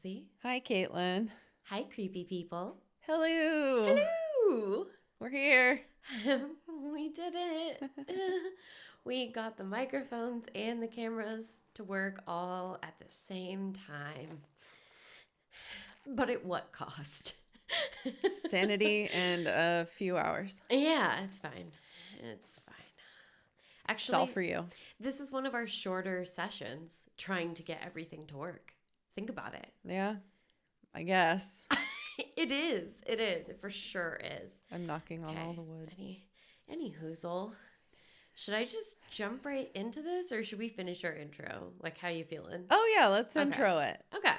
Cassie. Hi, Caitlin. Hi, creepy people. Hello. Hello! We're here. We did it. We got the microphones and the cameras to work all at the same time. But at what cost? Sanity and a few hours. Yeah, it's fine. It's fine. It's all Actually, for you. this is one of our shorter sessions trying to get everything to work. Think about it. Yeah, I guess. It is. It is. It for sure is. I'm knocking on all the wood. Any hoozle. Should I just jump right into this or should we finish our intro? Like, how you feeling? Oh, yeah, let's Okay. intro it. Okay.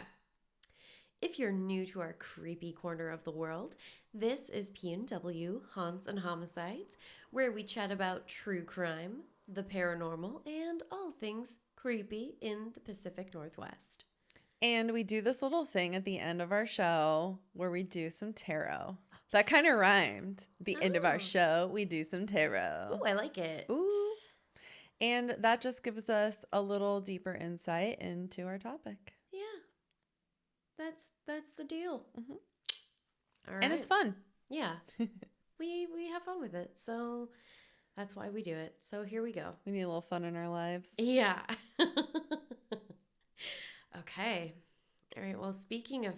If you're new to our creepy corner of the world, this is P&W, Haunts and Homicides, where we chat about true crime, the paranormal, and all things creepy in the Pacific Northwest. And we do this little thing at the end of our show where we do some tarot. That kind of rhymed. The end of our show, we do some tarot. Ooh, I like it. Ooh. And that just gives us a little deeper insight into our topic. Yeah. That's the deal. Mm-hmm. All right. And it's fun. Yeah. we have fun with it. So that's why we do it. So here we go. We need a little fun in our lives. Yeah. Okay. All right. Well, speaking of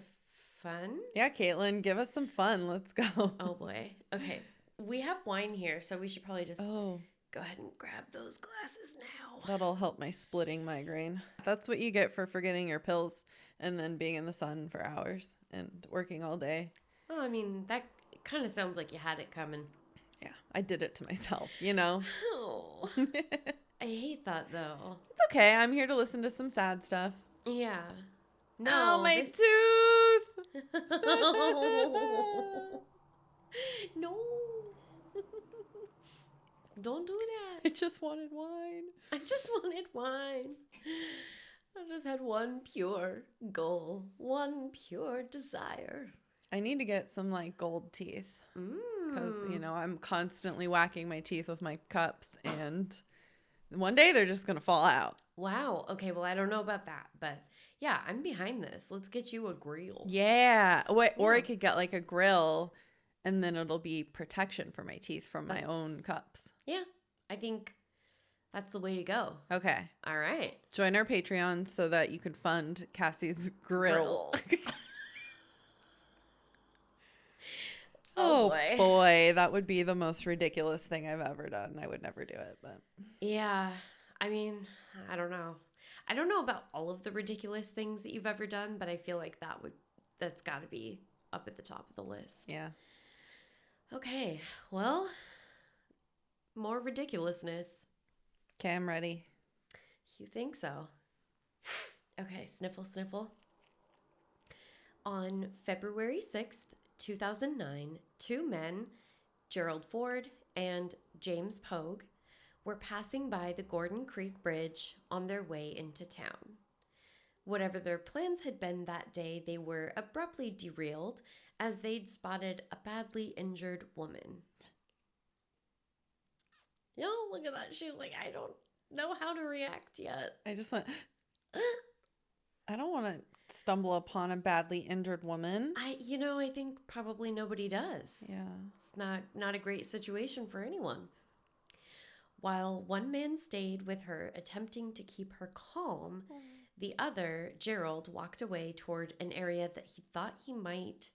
fun. Yeah, Caitlin, give us some fun. Let's go. Oh, boy. Okay. We have wine here, so we should probably just go ahead and grab those glasses now. That'll help my splitting migraine. That's what you get for forgetting your pills and then being in the sun for hours and working all day. Oh, I mean, that kind of sounds like you had it coming. Yeah, I did it to myself, you know? Oh. I hate that, though. It's okay. I'm here to listen to some sad stuff. Yeah. No, my tooth! No. Don't do that. I just wanted wine. I just wanted wine. I just had one pure goal, one pure desire. I need to get some like gold teeth because, you know, I'm constantly whacking my teeth with my cups and one day they're just going to fall out. Wow. Okay, well, I don't know about that, but yeah, I'm behind this. Let's get you a grill. Yeah. Or I could get like a grill and then it'll be protection for my teeth from my own cups. Yeah, I think that's the way to go. Okay. All right. Join our Patreon so that you can fund Cassie's grill. Oh boy, that would be the most ridiculous thing I've ever done. I would never do it, but yeah, I mean, I don't know. I don't know about all of the ridiculous things that you've ever done, but I feel like that's got to be up at the top of the list. Yeah. Okay, well, more ridiculousness. Okay, I'm ready. You think so? Okay, sniffle, sniffle. On February 6th, 2009, two men, Gerald Ford and James Pogue, were passing by the Gordon Creek Bridge on their way into town. Whatever their plans had been that day, they were abruptly derailed as they'd spotted a badly injured woman. You know, look at that. She's like, I don't know how to react yet. I just went, I don't want to stumble upon a badly injured woman. I think probably nobody does. Yeah. It's not a great situation for anyone. While one man stayed with her, attempting to keep her calm, the other, Gerald, walked away toward an area that he thought he might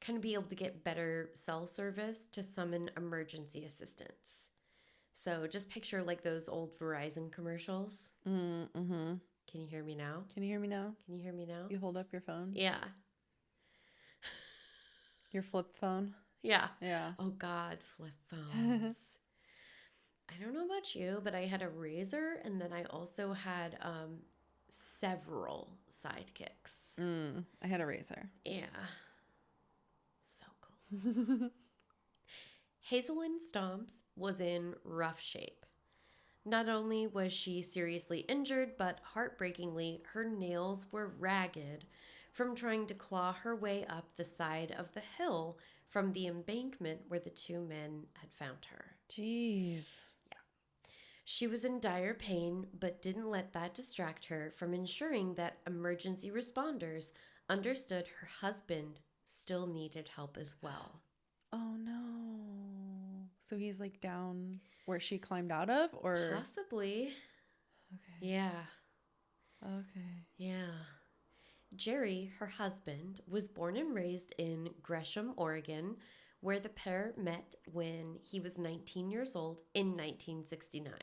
kind of be able to get better cell service to summon emergency assistance. So just picture like those old Verizon commercials. Mm-hmm. Can you hear me now? Can you hear me now? Can you hear me now? You hold up your phone? Yeah. Your flip phone? Yeah. Yeah. Oh, God, flip phones. I don't know about you, but I had a Razor, and then I also had several sidekicks. I had a Razor. Yeah. So cool. Hazelynn Stomps was in rough shape. Not only was she seriously injured, but heartbreakingly, her nails were ragged from trying to claw her way up the side of the hill from the embankment where the two men had found her. Jeez. Yeah. She was in dire pain, but didn't let that distract her from ensuring that emergency responders understood her husband still needed help as well. Oh, no. So he's like down where she climbed out of, or? Possibly. Okay. Yeah. Okay. Yeah. Jerry, her husband, was born and raised in Gresham, Oregon, where the pair met when he was 19 years old in 1969.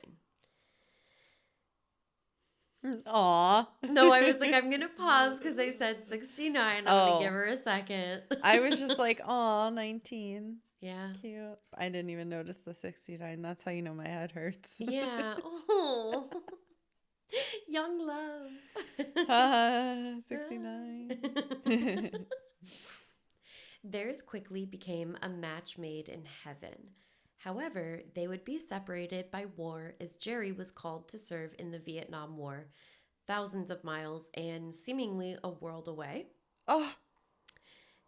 Aw. No, I was like, I'm going to pause because I said 69. I'm going to give her a second. I was just like, aw, 19. Yeah. Cute. I didn't even notice the 69. That's how you know my head hurts. Yeah. Oh. Young love. 69. Theirs quickly became a match made in heaven. However, they would be separated by war as Jerry was called to serve in the Vietnam War, thousands of miles and seemingly a world away. Oh,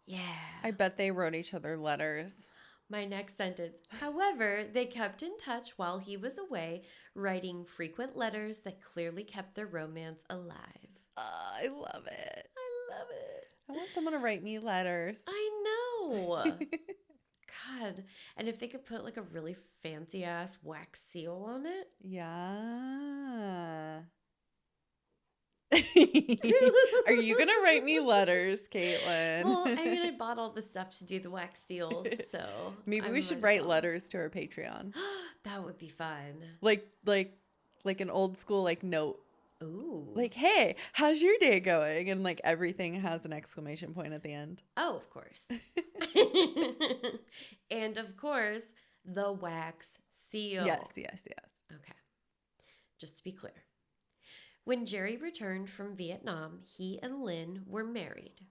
Yeah. I bet they wrote each other letters. My next sentence. However, they kept in touch while he was away, writing frequent letters that clearly kept their romance alive. I love it. I love it. I want someone to write me letters. I know. God. And if they could put like a really fancy ass wax seal on it. Yeah. Are you going to write me letters, Caitlin? Well, I mean, I bought all the stuff to do the wax seals, so Maybe I we should might as write well. letters to our Patreon. That would be fun. Like an old school like note. Ooh. Like, hey, how's your day going? And like everything has an exclamation point at the end. Oh, of course. And of course, the wax seal. Yes. Okay. Just to be clear. When Jerry returned from Vietnam, he and Lynn were married.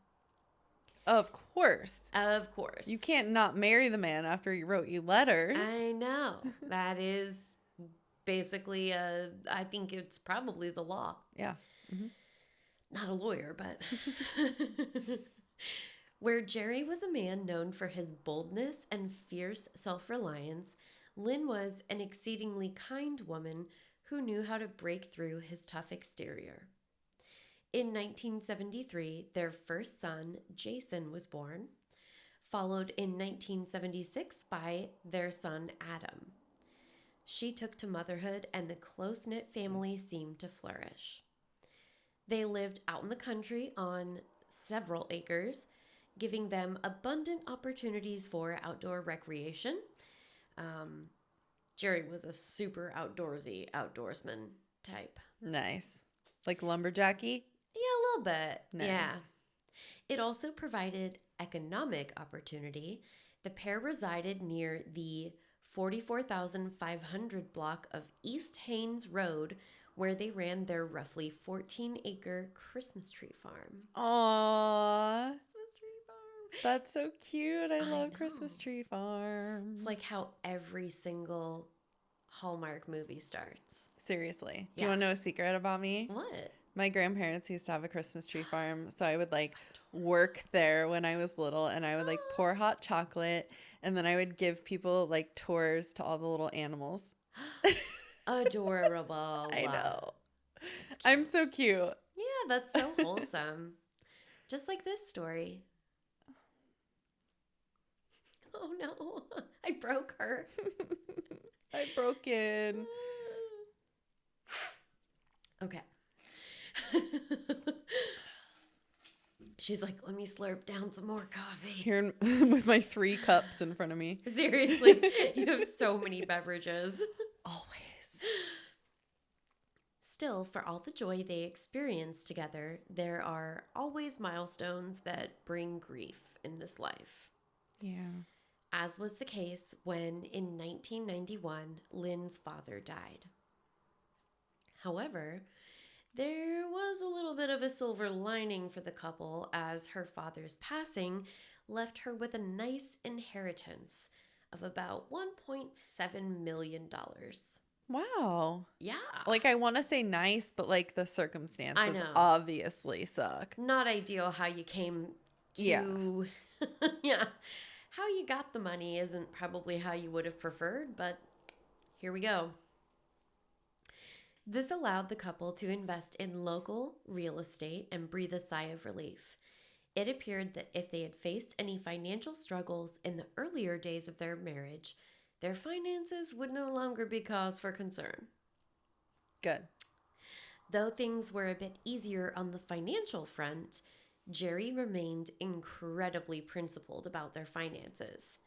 Of course. Of course. You can't not marry the man after he wrote you letters. I know. That is basically, I think it's probably the law. Yeah. Mm-hmm. Not a lawyer, but... Where Jerry was a man known for his boldness and fierce self-reliance, Lynn was an exceedingly kind woman who knew how to break through his tough exterior. In 1973, their first son, Jason, was born, followed in 1976 by their son, Adam. She took to motherhood, and the close-knit family seemed to flourish. They lived out in the country on several acres, giving them abundant opportunities for outdoor recreation. Jerry was a super outdoorsy outdoorsman type. Nice. Like lumberjacky? Yeah, a little bit. Nice. Yeah. It also provided economic opportunity. The pair resided near the 44,500 block of East Haines Road, where they ran their roughly 14-acre Christmas tree farm. Aww. Christmas tree farm. That's so cute. I love know. Christmas tree farms. It's like how every single Hallmark movie starts. Seriously. Do Yeah. you want to know a secret about me? What? My grandparents used to have a Christmas tree farm, so I would like work there when I was little, and I would like pour hot chocolate, and then I would give people like tours to all the little animals. Adorable. I know. I'm so cute. Yeah, that's so wholesome. Just like this story. Oh no, I broke her. I broke in. Okay. She's like, let me slurp down some more coffee. Here with my 3 cups in front of me. Seriously, you have so many beverages. Always. Still, for all the joy they experience together, there are always milestones that bring grief in this life. Yeah. As was the case when, in 1991, Lynn's father died. However, there was a little bit of a silver lining for the couple, as her father's passing left her with a nice inheritance of about $1.7 million. Wow. Yeah. Like, I want to say nice, but like the circumstances know. obviously suck. Not ideal how you came to... Yeah. Yeah. How you got the money isn't probably how you would have preferred, but here we go. This allowed the couple to invest in local real estate and breathe a sigh of relief. It appeared that if they had faced any financial struggles in the earlier days of their marriage, their finances would no longer be cause for concern. Good. Though things were a bit easier on the financial front, Jerry remained incredibly principled about their finances.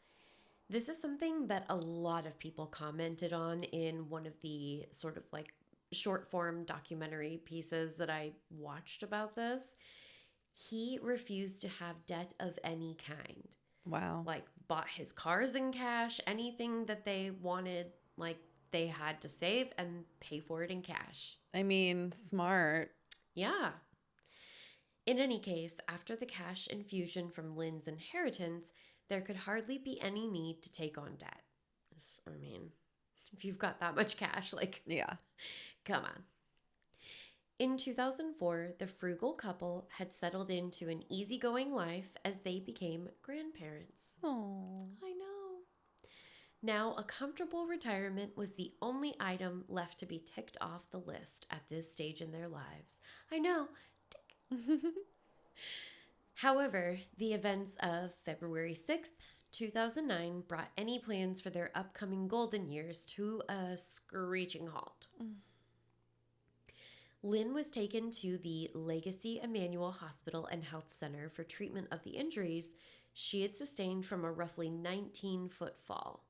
This is something that a lot of people commented on in one of the sort of like short form documentary pieces that I watched about this. He refused to have debt of any kind. Wow. Like, bought his cars in cash, anything that they wanted, like, they had to save and pay for it in cash. I mean, smart. Yeah. In any case, after the cash infusion from Lynn's inheritance, there could hardly be any need to take on debt. I mean, if you've got that much cash, like, Yeah. come on. In 2004, the frugal couple had settled into an easygoing life as they became grandparents. Oh. I know. Now, a comfortable retirement was the only item left to be ticked off the list at this stage in their lives. I know. However, the events of February 6th, 2009 brought any plans for their upcoming golden years to a screeching halt. Lynn was taken to the Legacy Emmanuel Hospital and Health Center for treatment of the injuries she had sustained from a roughly 19-foot fall.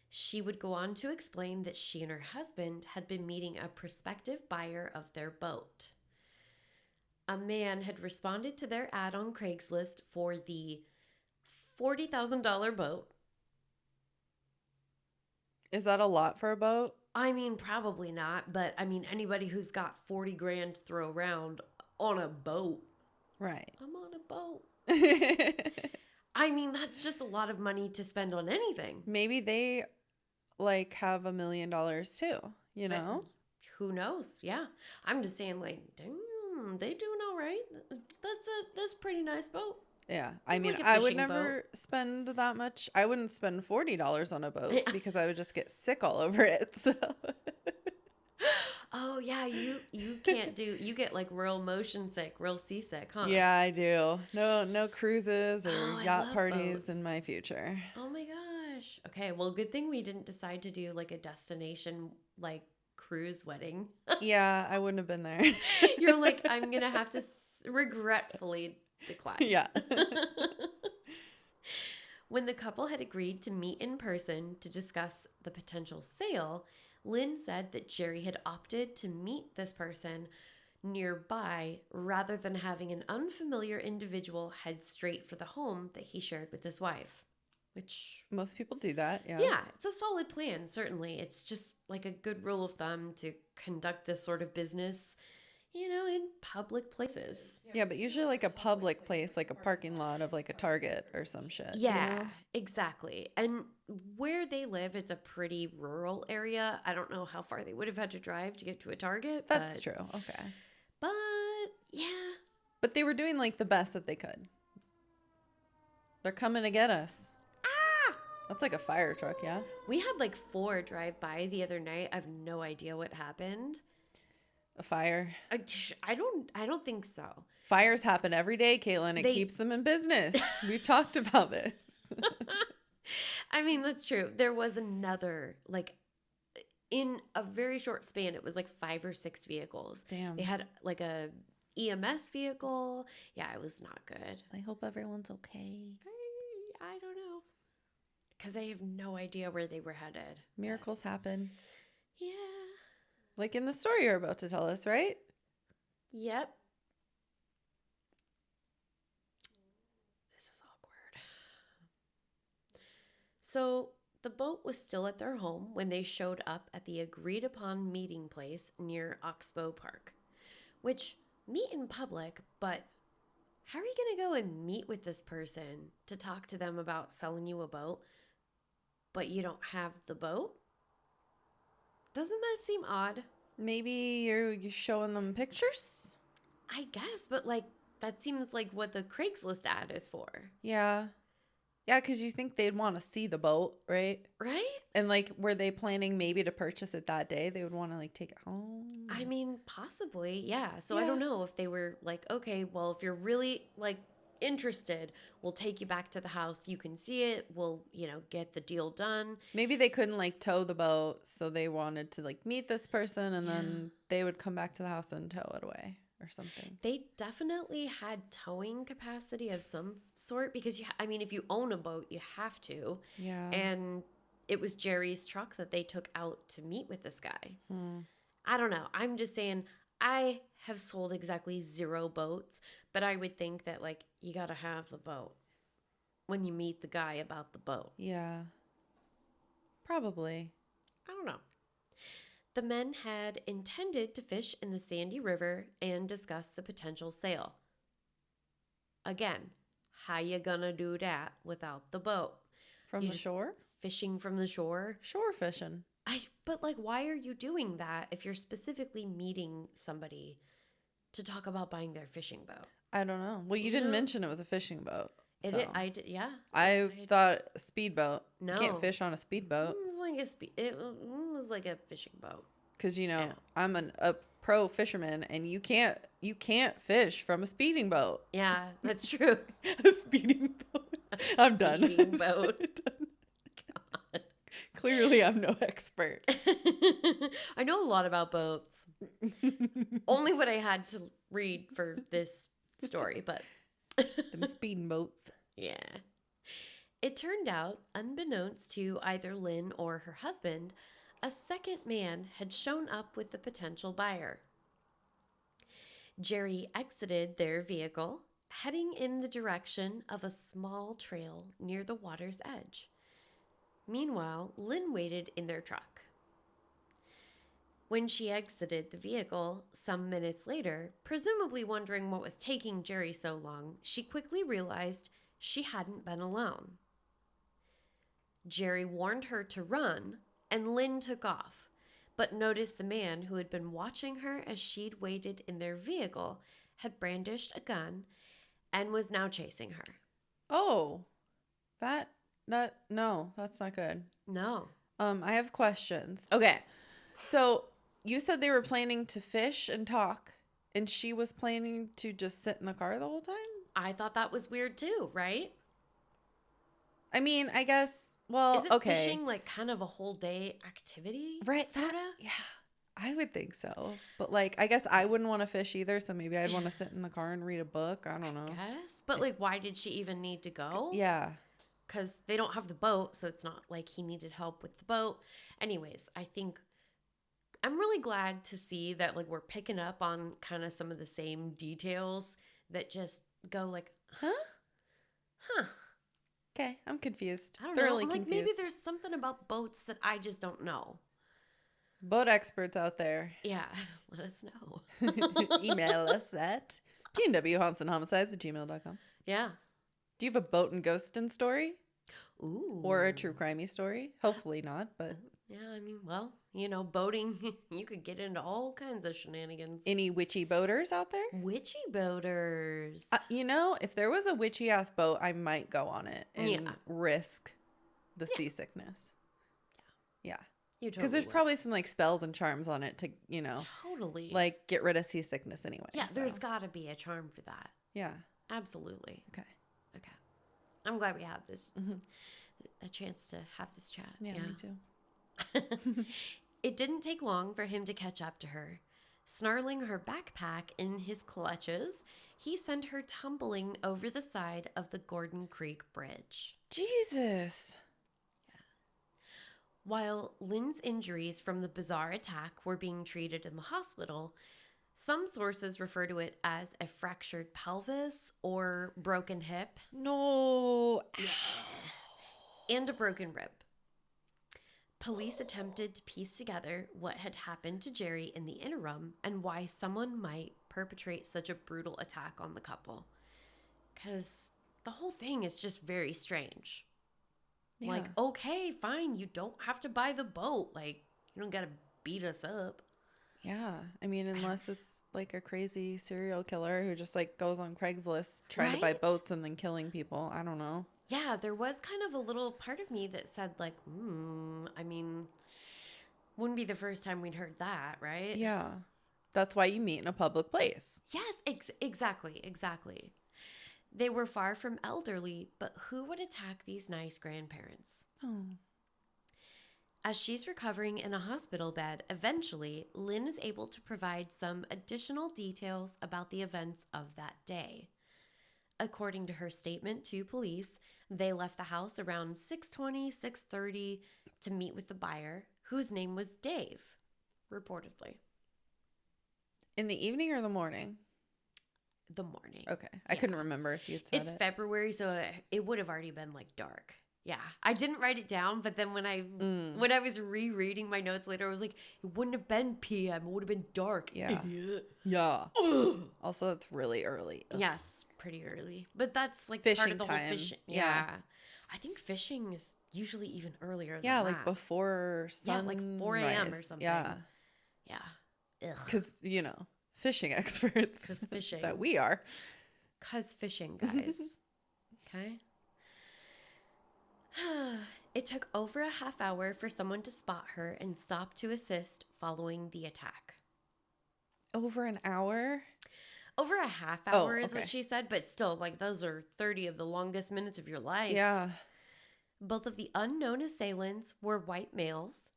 She would go on to explain that she and her husband had been meeting a prospective buyer of their boat. A man had responded to their ad on Craigslist for the $40,000 boat. Is that a lot for a boat? I mean, probably not, but I mean, anybody who's got 40 grand to throw around on a boat. Right. I'm on a boat. I mean, that's just a lot of money to spend on anything. Maybe they like have $1 million too, you know? Who knows? Yeah. I'm just saying, like, damn, they doing all right. That's a pretty nice boat. Yeah. I It's mean, like a I would fishing never spend that much. I wouldn't spend $40 on a boat because I would just get sick all over it. So Oh yeah, you can't do. You get like real motion sick, real seasick, huh? yeah, I do. No cruises or Oh, I yacht love parties boats. in my future. Oh my gosh. Okay, well, good thing we didn't decide to do like a destination like cruise wedding. Yeah, I wouldn't have been there. You're like, I'm gonna have to regretfully decline. Yeah. When the couple had agreed to meet in person to discuss the potential sale, Lynn said that Jerry had opted to meet this person nearby rather than having an unfamiliar individual head straight for the home that he shared with his wife. Which, Most people do that. Yeah. yeah, it's a solid plan, certainly. It's just like a good rule of thumb to conduct this sort of business, you know, in public places. Yeah, but usually like a public place, like a parking lot of like a Target or some shit. you Yeah, know? exactly. And where they live, it's a pretty rural area. I don't know how far they would have had to drive to get to a Target. That's true. Okay. But yeah. But they were doing like the best that they could. They're coming to get us. Ah! That's like a fire truck, yeah? We had like 4 drive by the other night. I have no idea what happened. A fire. I don't think so. Fires happen every day, Caitlin. It keeps them in business. We've talked about this. I mean, that's true. There was another, like, in a very short span, it was like 5 or 6 vehicles. Damn. They had like a EMS vehicle. Yeah, it was not good. I hope everyone's okay. I don't know. Because I have no idea where they were headed. Miracles happen. Yeah. Like in the story you're about to tell us, right? Yep. This is awkward. So the boat was still at their home when they showed up at the agreed upon meeting place near Oxbow Park. Which, meet in public, but how are you going to go and meet with this person to talk to them about selling you a boat, but you don't have the boat? Doesn't that seem odd? Maybe you're showing them pictures? I guess, but like that seems like what the Craigslist ad is for. Yeah. Yeah, because you think they'd want to see the boat, right? Right? And like, were they planning maybe to purchase it that day? They would want to like take it home. I mean, possibly, yeah. So I Yeah. don't know if they were like, okay, well, if you're really like interested, we'll take you back to the house. You can see it. We'll, get the deal done. Maybe they couldn't like tow the boat, so they wanted to like meet this person, and then they would come back to the house and tow it away or something. They definitely had towing capacity of some sort because if you own a boat, you have to. Yeah. And it was Jerry's truck that they took out to meet with this guy. I don't know. I'm just saying I have sold exactly 0 boats, but I would think that like you got to have the boat when you meet the guy about the boat. Yeah. Probably. I don't know. The men had intended to fish in the Sandy River and discuss the potential sale. Again, how you gonna do that without the boat? From the shore? Fishing from the shore? Shore fishing. But like, why are you doing that if you're specifically meeting somebody to talk about buying their fishing boat? I don't know. Well, you didn't mention it was a fishing boat. I did, yeah. I thought speedboat. No. You can't fish on a speedboat. It was like a fishing boat. Because I'm a pro fisherman, and you can't fish from a speeding boat. Yeah, that's true. A speeding boat. I'm done. Speeding boat. God. Clearly, I'm no expert. I know a lot about boats. Only what I had to read for this story, but Them speeding boats. yeah. It turned out, unbeknownst to either Lynn or her husband, a second man had shown up with the potential buyer. Jerry exited their vehicle, heading in the direction of a small trail near the water's edge. Meanwhile, Lynn waited in their truck. When she exited the vehicle some minutes later, presumably wondering what was taking Jerry so long, she quickly realized she hadn't been alone. Jerry warned her to run, and Lynn took off, but noticed the man who had been watching her as she'd waited in their vehicle had brandished a gun and was now chasing her. Oh, no, that's not good. No. I have questions. Okay, so you said they were planning to fish and talk, and she was planning to just sit in the car the whole time? I thought that was weird too, right? I mean, I guess, well, Isn't okay. fishing like kind of a whole day activity? Right, Sorta? yeah, I would think so. But like, I guess I wouldn't want to fish either, so maybe I'd want to sit in the car and read a book. I don't know. Yes. But like, why did she even need to go? Yeah. Because they don't have the boat, so it's not like he needed help with the boat. Anyways, I think I'm really glad to see that like we're picking up on kind of some of the same details that just go like, Huh? huh. Okay, I'm confused. I don't Thoroughly know. I'm confused. like, maybe there's something about boats that I just don't know. Boat experts out there. Yeah, let us know. Email us at pnwhauntsandhomicides@gmail.com. Yeah. Do you have a boat and ghosting story? Ooh. Or a true crimey story? Hopefully not, but Yeah, I mean, well, boating, you could get into all kinds of shenanigans. any witchy boaters out there? Witchy boaters. If there was a witchy ass boat, I might go on it and risk the seasickness. Yeah. You Because there's probably some like spells and charms on it to, totally like get rid of seasickness anyway. Yeah, so. there's got to be a charm for that. Yeah. Absolutely. Okay. I'm glad we had this, a chance to have this chat. Yeah, me too. It didn't take long for him to catch up to her. Snarling her backpack in his clutches, he sent her tumbling over the side of the Gordon Creek Bridge. Jesus. While Lynn's injuries from the bizarre attack were being treated in the hospital, some sources refer to it as a fractured pelvis or broken hip. No. And a broken rib. Police attempted to piece together what had happened to Jerry in the interim and why someone might perpetrate such a brutal attack on the couple. Because the whole thing is just very strange. Yeah. Like, okay, fine, you don't have to buy the boat. Like, you don't got to beat us up. Yeah. I mean, unless it's like a crazy serial killer who just like goes on Craigslist trying to buy boats and then killing people. I don't know. Yeah, there was kind of a little part of me that said, like, I mean, wouldn't be the first time we'd heard that, right? Yeah. That's why you meet in a public place. Yes, exactly, exactly. They were far from elderly, but who would attack these nice grandparents? Oh. As she's recovering in a hospital bed, eventually, Lynn is able to provide some additional details about the events of that day. According to her statement to police, they left the house around 6:20, 6:30 to meet with the buyer, whose name was Dave, reportedly. In the evening or the morning? The morning. Okay. I couldn't remember if you'd said It's it. February, so it would have already been like dark. Yeah. I didn't write it down, but then when I was rereading my notes later, I was like, it wouldn't have been PM. It would have been dark. Yeah. Idiot. Yeah. Also, it's really early. Ugh. Yes, pretty early. But that's like Fishing part of the time. whole fishing. Yeah. I think fishing is usually even earlier than Yeah, that. like before sunrise. Yeah, like 4 a.m. or something. Yeah. Yeah. Ugh. Because, fishing experts. 'Cause fishing. That we are. 'Cause fishing, guys. Okay. It took over a half hour for someone to spot her and stop to assist following the attack. Over an hour? Over a half hour is okay. what she said, but still, like, those are 30 of the longest minutes of your life. Yeah. Both of the unknown assailants were white males.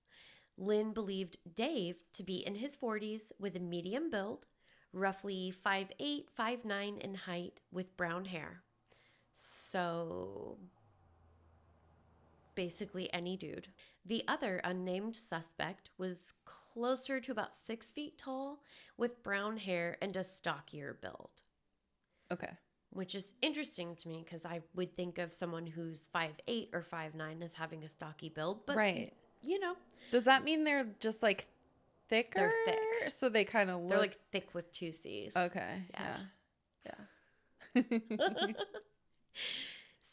Lynn believed Dave to be in his 40s with a medium build, roughly 5'8", 5'9" in height, with brown hair. So basically any dude. The other unnamed suspect was closer to about 6 feet tall with brown hair and a stockier build. Okay. Which is interesting to me because I would think of someone who's 5'8" or 5'9" as having a stocky build. But, right. Does that mean they're just like thicker? They're thick. So they kind of look. They're like thick with 2 C's. Okay. Yeah.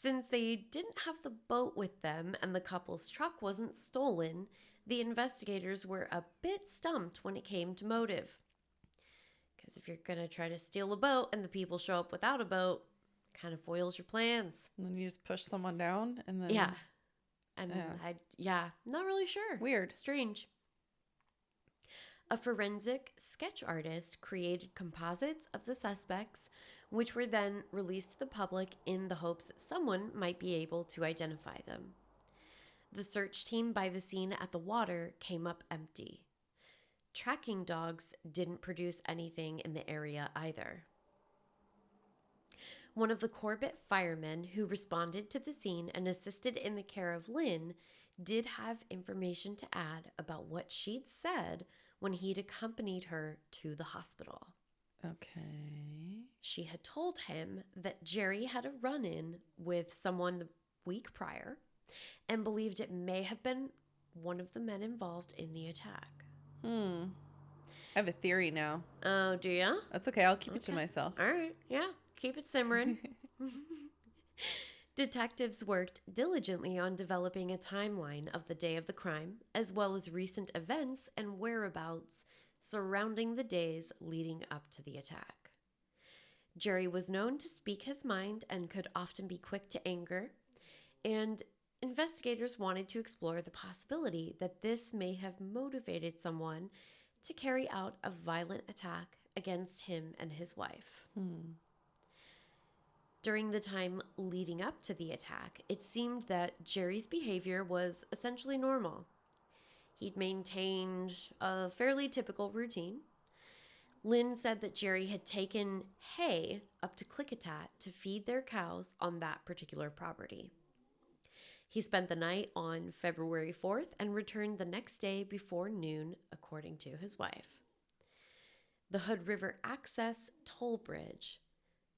Since they didn't have the boat with them and the couple's truck wasn't stolen, the investigators were a bit stumped when it came to motive. Because if you're going to try to steal a boat and the people show up without a boat, kind of foils your plans. And then you just push someone down and then. Yeah. And not really sure. Weird. Strange. A forensic sketch artist created composites of the suspects, which were then released to the public in the hopes that someone might be able to identify them. The search team by the scene at the water came up empty. Tracking dogs didn't produce anything in the area either. One of the Corbett firemen who responded to the scene and assisted in the care of Lynn did have information to add about what she'd said when he'd accompanied her to the hospital. Okay. She had told him that Jerry had a run-in with someone the week prior and believed it may have been one of the men involved in the attack. I have a theory now. Oh, do you? That's okay. I'll keep it to myself. All right. Yeah. Keep it simmering. Detectives worked diligently on developing a timeline of the day of the crime, as well as recent events and whereabouts surrounding the days leading up to the attack. Jerry was known to speak his mind and could often be quick to anger, and investigators wanted to explore the possibility that this may have motivated someone to carry out a violent attack against him and his wife. During the time leading up to the attack, it seemed that Jerry's behavior was essentially normal. He'd maintained a fairly typical routine. Lynn said that Jerry had taken hay up to Klickitat to feed their cows on that particular property. He spent the night on February 4th and returned the next day before noon, according to his wife. The Hood River Access Toll Bridge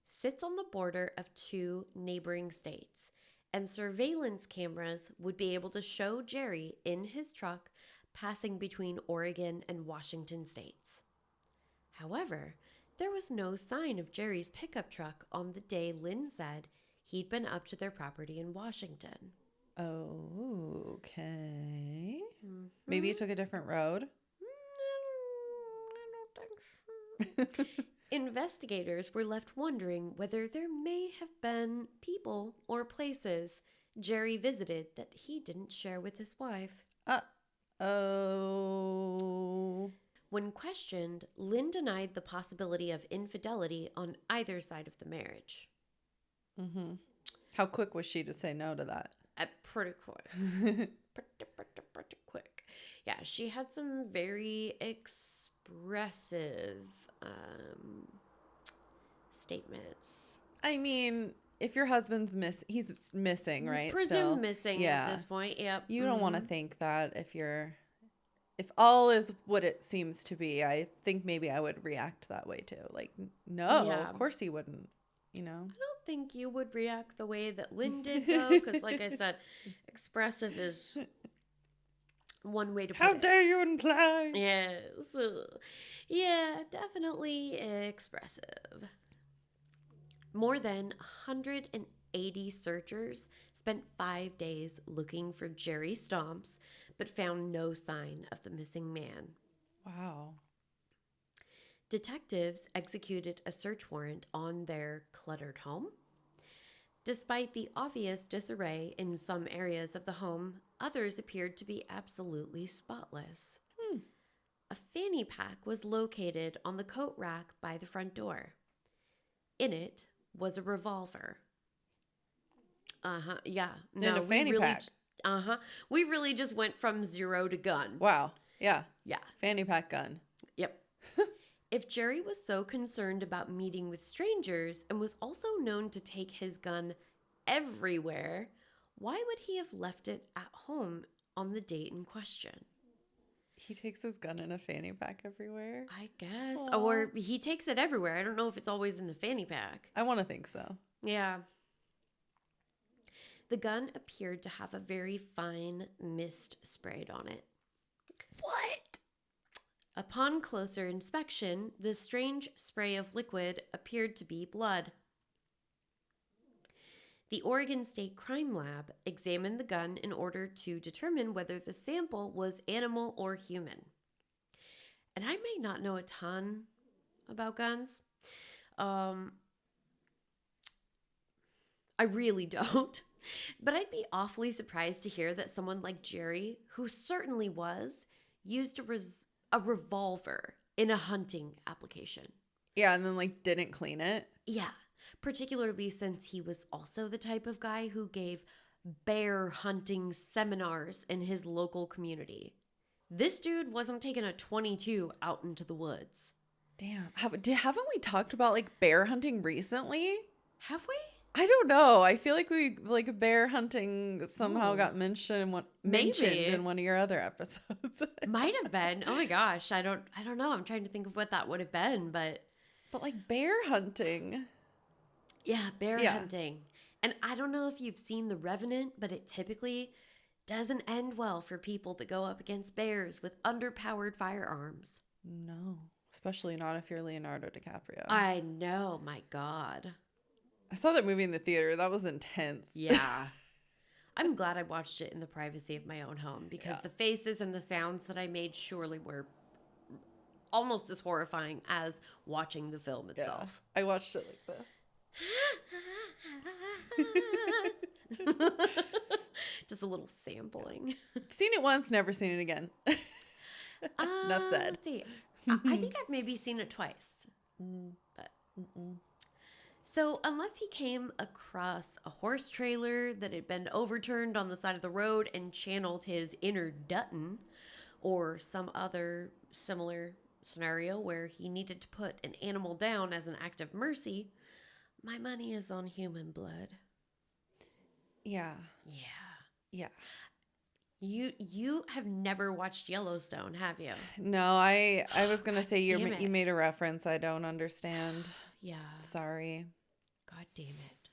sits on the border of 2 neighboring states, and surveillance cameras would be able to show Jerry in his truck passing between Oregon and Washington states. However, there was no sign of Jerry's pickup truck on the day Lynn said he'd been up to their property in Washington. Oh, okay. Maybe you took a different road? I don't think so. Investigators were left wondering whether there may have been people or places Jerry visited that he didn't share with his wife. Oh. When questioned, Lynn denied the possibility of infidelity on either side of the marriage. Mm-hmm. How quick was she to say no to that? Pretty quick. pretty quick. Yeah, she had some very expressive statements. I mean, if your husband's he's missing, right? Presumed missing at this point. Yep. You don't want to think that if all is what it seems to be. I think maybe I would react that way too. Like, no, of course he wouldn't. You know. I don't think you would react the way that Lynn did, though, because, like I said, expressive is one way to put it. How dare you imply? Yes. Yeah, definitely expressive. More than 180 searchers spent 5 days looking for Jerry Stomps, but found no sign of the missing man. Wow. Detectives executed a search warrant on their cluttered home. Despite the obvious disarray in some areas of the home, others appeared to be absolutely spotless. A fanny pack was located on the coat rack by the front door. In it was a revolver. Yeah. No, a fanny pack. We really just went from zero to gun. Wow. Yeah. Yeah. Fanny pack gun. Yep. If Jerry was so concerned about meeting with strangers and was also known to take his gun everywhere, why would he have left it at home on the date in question? He takes his gun in a fanny pack everywhere? I guess. Aww. Or he takes it everywhere. I don't know if it's always in the fanny pack. I want to think so. Yeah. The gun appeared to have a very fine mist sprayed on it. What? Upon closer inspection, the strange spray of liquid appeared to be blood. The Oregon State Crime Lab examined the gun in order to determine whether the sample was animal or human. And I may not know a ton about guns. I really don't. But I'd be awfully surprised to hear that someone like Jerry, who certainly was, used a revolver in a hunting application. Yeah, and then didn't clean it. Yeah, particularly since he was also the type of guy who gave bear hunting seminars in his local community. This dude wasn't taking a .22 out into the woods. Damn. Haven't we talked about bear hunting recently? Have we? I don't know. I feel like we bear hunting somehow got mentioned in one of your other episodes. Might have been. Oh my gosh, I don't know. I'm trying to think of what that would have been, but bear hunting. Yeah, bear hunting. And I don't know if you've seen The Revenant, but it typically doesn't end well for people that go up against bears with underpowered firearms. No, especially not if you're Leonardo DiCaprio. I know, my God. I saw that movie in the theater. That was intense. Yeah. I'm glad I watched it in the privacy of my own home because the faces and the sounds that I made surely were almost as horrifying as watching the film itself. Yeah. I watched it like this. Just a little sampling. Seen it once, never seen it again. Enough said. Let's see. I think I've maybe seen it twice. But... So unless he came across a horse trailer that had been overturned on the side of the road and channeled his inner Dutton, or some other similar scenario where he needed to put an animal down as an act of mercy, my money is on human blood. Yeah. Yeah. You have never watched Yellowstone, have you? No, I was going to say you made a reference I don't understand. Yeah. Sorry. God damn it.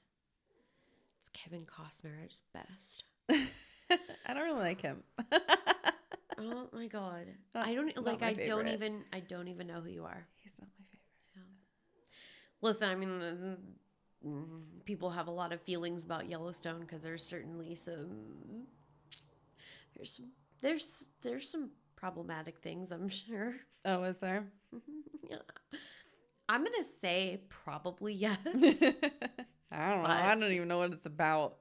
It's Kevin Costner at his best. I don't really like him. Oh my God. I don't even know who you are. He's not my favorite. Yeah. Listen, I mean, people have a lot of feelings about Yellowstone because there's certainly there's some problematic things, I'm sure. Oh, is there? Yeah. I'm going to say probably yes. I don't know. I But- don't even know what it's about.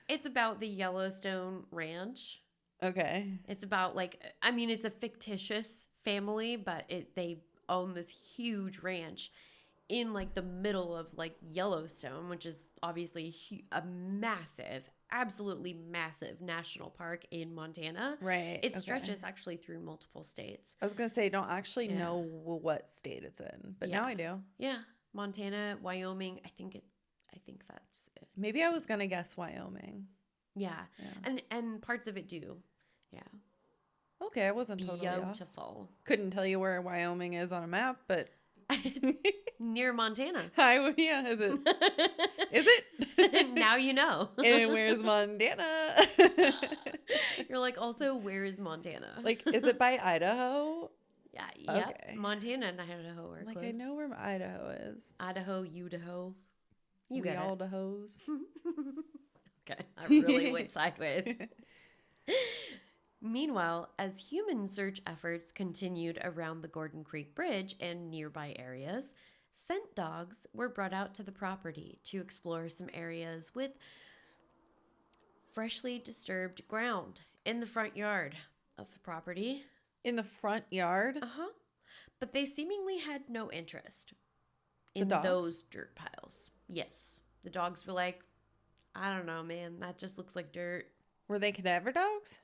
It's about the Yellowstone Ranch. Okay. It's about it's a fictitious family, but they own this huge ranch in like the middle of like Yellowstone, which is obviously a massive, absolutely massive national park in Montana. Right. It okay. stretches actually through multiple states. I was going to say, I don't actually Yeah. know what state it's in, but Yeah. now I do. Yeah, Montana, Wyoming. I think that's it. Maybe I was going to guess Wyoming. Yeah. Yeah. And parts of it do. Yeah. Okay, I wasn't totally off. Beautiful. Couldn't tell you where Wyoming is on a map, but It's near Montana. yeah, is it? Is it? Now you know. And where's Montana? You're like, also, where is Montana? Like, is it by Idaho? Yeah, yep. Okay. Montana and Idaho are Like, close. I know where Idaho is. Idaho, Idaho. You we got all it. Dahos. Okay, I really went sideways. Meanwhile, as human search efforts continued around the Gordon Creek Bridge and nearby areas, scent dogs were brought out to the property to explore some areas with freshly disturbed ground in the front yard of the property. In the front yard? Uh-huh. But they seemingly had no interest The in dogs? those dirt piles. Yes. The dogs were like, I don't know, man. That just looks like dirt. Were they cadaver dogs?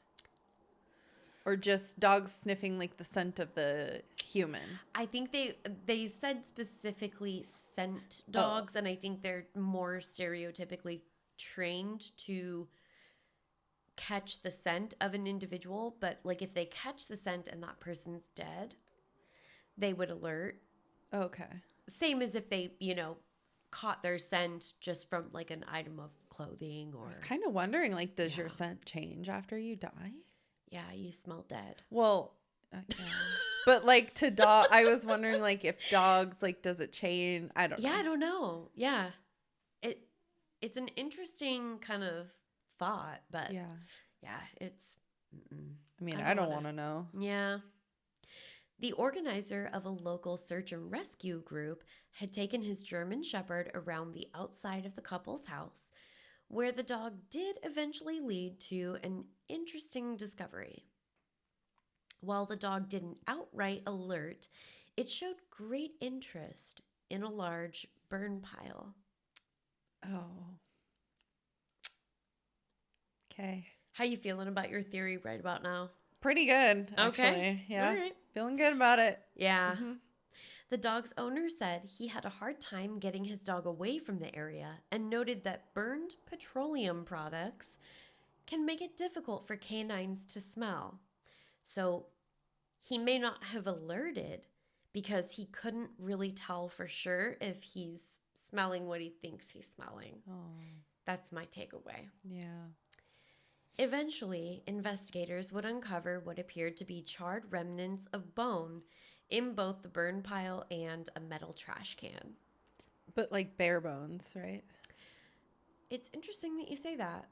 Or just dogs sniffing like the scent of the human? I think they said specifically scent dogs, and I think they're more stereotypically trained to catch the scent of an individual. But like if they catch the scent and that person's dead, they would alert. Okay. Same as if they, caught their scent just from like an item of clothing or I was kind of wondering, like, does your Yeah. scent change after you die? yeah, you smell dead. Well, yeah. But like to dog, I was wondering, like, if dogs, like, does it change? I don't know. Yeah, I don't know. Yeah. It's an interesting kind of thought, but Yeah. it's I mean, I I don't don't wanna- want to know. yeah. The organizer of a local search and rescue group had taken his German Shepherd around the outside of the couple's house, where the dog did eventually lead to an interesting discovery. While the dog didn't outright alert, it showed great interest in a large burn pile. Oh. Okay. How you feeling about your theory right about now? Pretty good, actually. Okay. Yeah. All right. Feeling good about it. Yeah. Mhm. The dog's owner said he had a hard time getting his dog away from the area and noted that burned petroleum products can make it difficult for canines to smell. So he may not have alerted because he couldn't really tell for sure if he's smelling what he thinks he's smelling. Oh, That's my takeaway. yeah. Eventually, investigators would uncover what appeared to be charred remnants of bone in both the burn pile and a metal trash can. But like bare bones, right? It's interesting that you say that.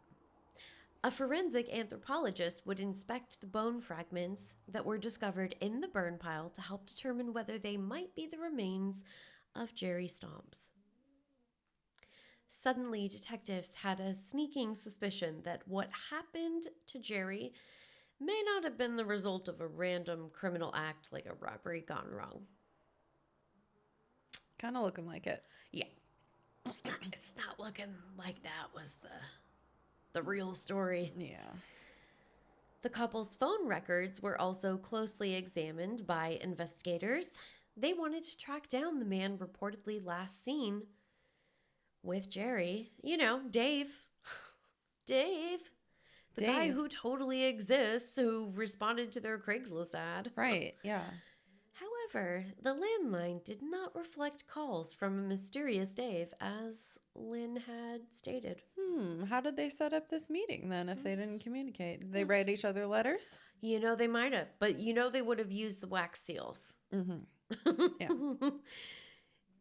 A forensic anthropologist would inspect the bone fragments that were discovered in the burn pile to help determine whether they might be the remains of Jerry Stomps. Suddenly, detectives had a sneaking suspicion that what happened to Jerry may not have been the result of a random criminal act like a robbery gone wrong. Kind of looking like it. Yeah. It's not looking like that was the real story. Yeah. The couple's phone records were also closely examined by investigators. They wanted to track down the man reportedly last seen with Jerry. You know, Dave. Dave. The guy Dave. who totally exists, who responded to their Craigslist ad. Right. Yeah. However, the landline did not reflect calls from a mysterious Dave, as Lynn had stated. How did they set up this meeting then if they That's- didn't communicate? Did they write each other letters? You know, they might have, but you know they would have used the wax seals. Mm-hmm. Yeah.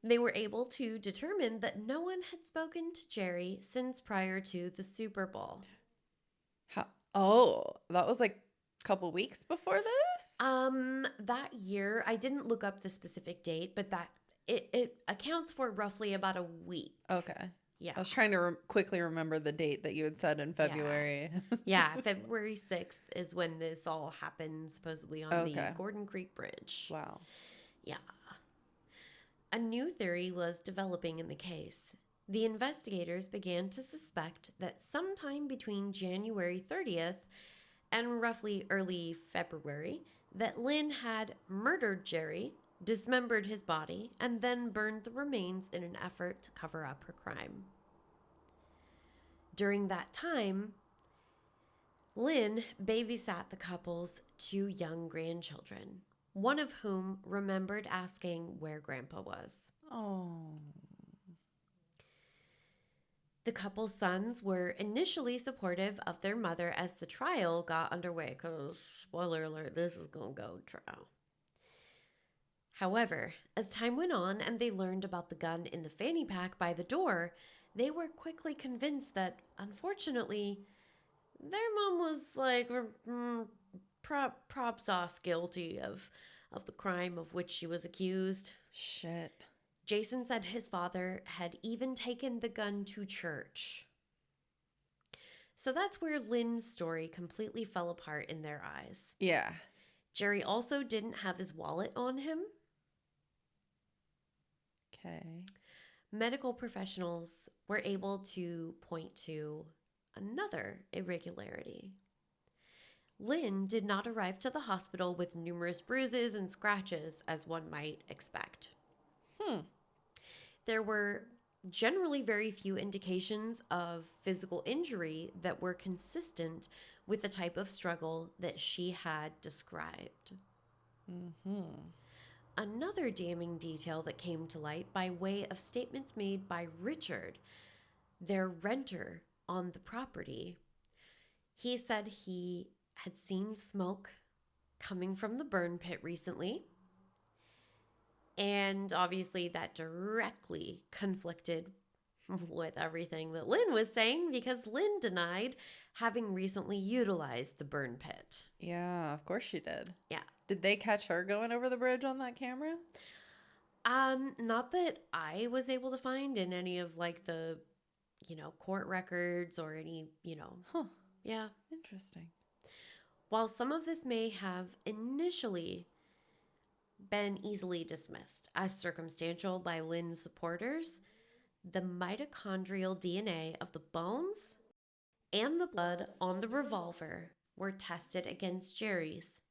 They were able to determine that no one had spoken to Jerry since prior to the Super Bowl. Oh, that was like a couple weeks before this? That year, I didn't look up the specific date, but that It accounts for roughly about a week. Okay. Yeah. I was trying to quickly remember the date that you had said in February. Yeah, February 6th is when this all happened, supposedly on the Gordon Creek Bridge. Wow. Yeah. A new theory was developing in the case. The investigators began to suspect that sometime between January 30th and roughly early February, that Lynn had murdered Jerry, dismembered his body, and then burned the remains in an effort to cover up her crime. During that time, Lynn babysat the couple's 2 young grandchildren, one of whom remembered asking where Grandpa was. Oh. The couple's sons were initially supportive of their mother as the trial got underway, because, spoiler alert, this is going to go to trial. However, as time went on and they learned about the gun in the fanny pack by the door, they were quickly convinced that, unfortunately, their mom was like prop sauce guilty of the crime of which she was accused. Shit. Jason said his father had even taken the gun to church. So that's where Lynn's story completely fell apart in their eyes. Yeah. Jerry also didn't have his wallet on him. Okay. Medical professionals were able to point to another irregularity. Lynn did not arrive to the hospital with numerous bruises and scratches, as one might expect. There were generally very few indications of physical injury that were consistent with the type of struggle that she had described. Another damning detail that came to light by way of statements made by Richard, their renter on the property. He said he had seen smoke coming from the burn pit recently. And obviously that directly conflicted with everything that Lynn was saying, because Lynn denied having recently utilized the burn pit. Yeah, of course she did. Yeah. Did they catch her going over the bridge on that camera? Not that I was able to find in any of like the, court records or any, Yeah. Interesting. While some of this may have initially been easily dismissed as circumstantial by Lynn's supporters, the mitochondrial DNA of the bones and the blood on the revolver were tested against Jerry's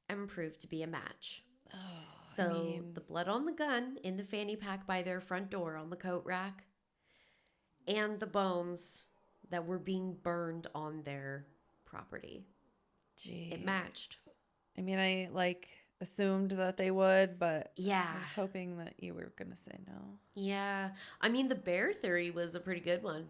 and proved to be a match. So the blood on the gun in the fanny pack by their front door on the coat rack and the bones that were being burned on their property. Jeez. It matched. I mean, I assumed that they would, but yeah, I was hoping that you were going to say no. Yeah. I mean, the bear theory was a pretty good one.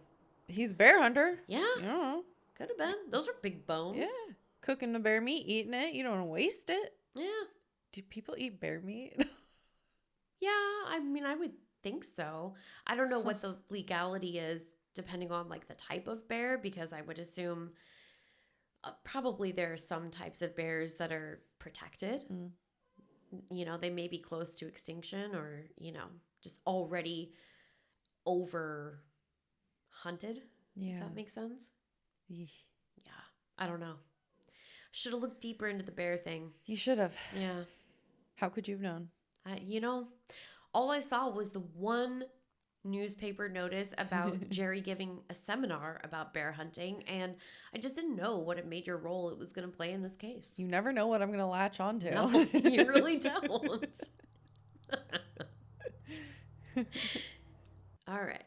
He's a bear hunter. Yeah. Yeah. Could have been. Those are big bones. Yeah. Cooking the bear meat, eating it. You don't want to waste it. Yeah. Do people eat bear meat? Yeah. I mean, I would think so. I don't know what the legality is depending on like the type of bear, because I would assume probably there are some types of bears that are protected. They may be close to extinction or, just already over hunted. Yeah. If that makes sense. Eesh. Yeah. I don't know. Should have looked deeper into the bear thing. You should have. Yeah. How could you have known? All I saw was the one newspaper notice about Jerry giving a seminar about bear hunting, and I just didn't know what a major role it was going to play in this case. You never know what I'm going to latch onto. No, you really don't. All right.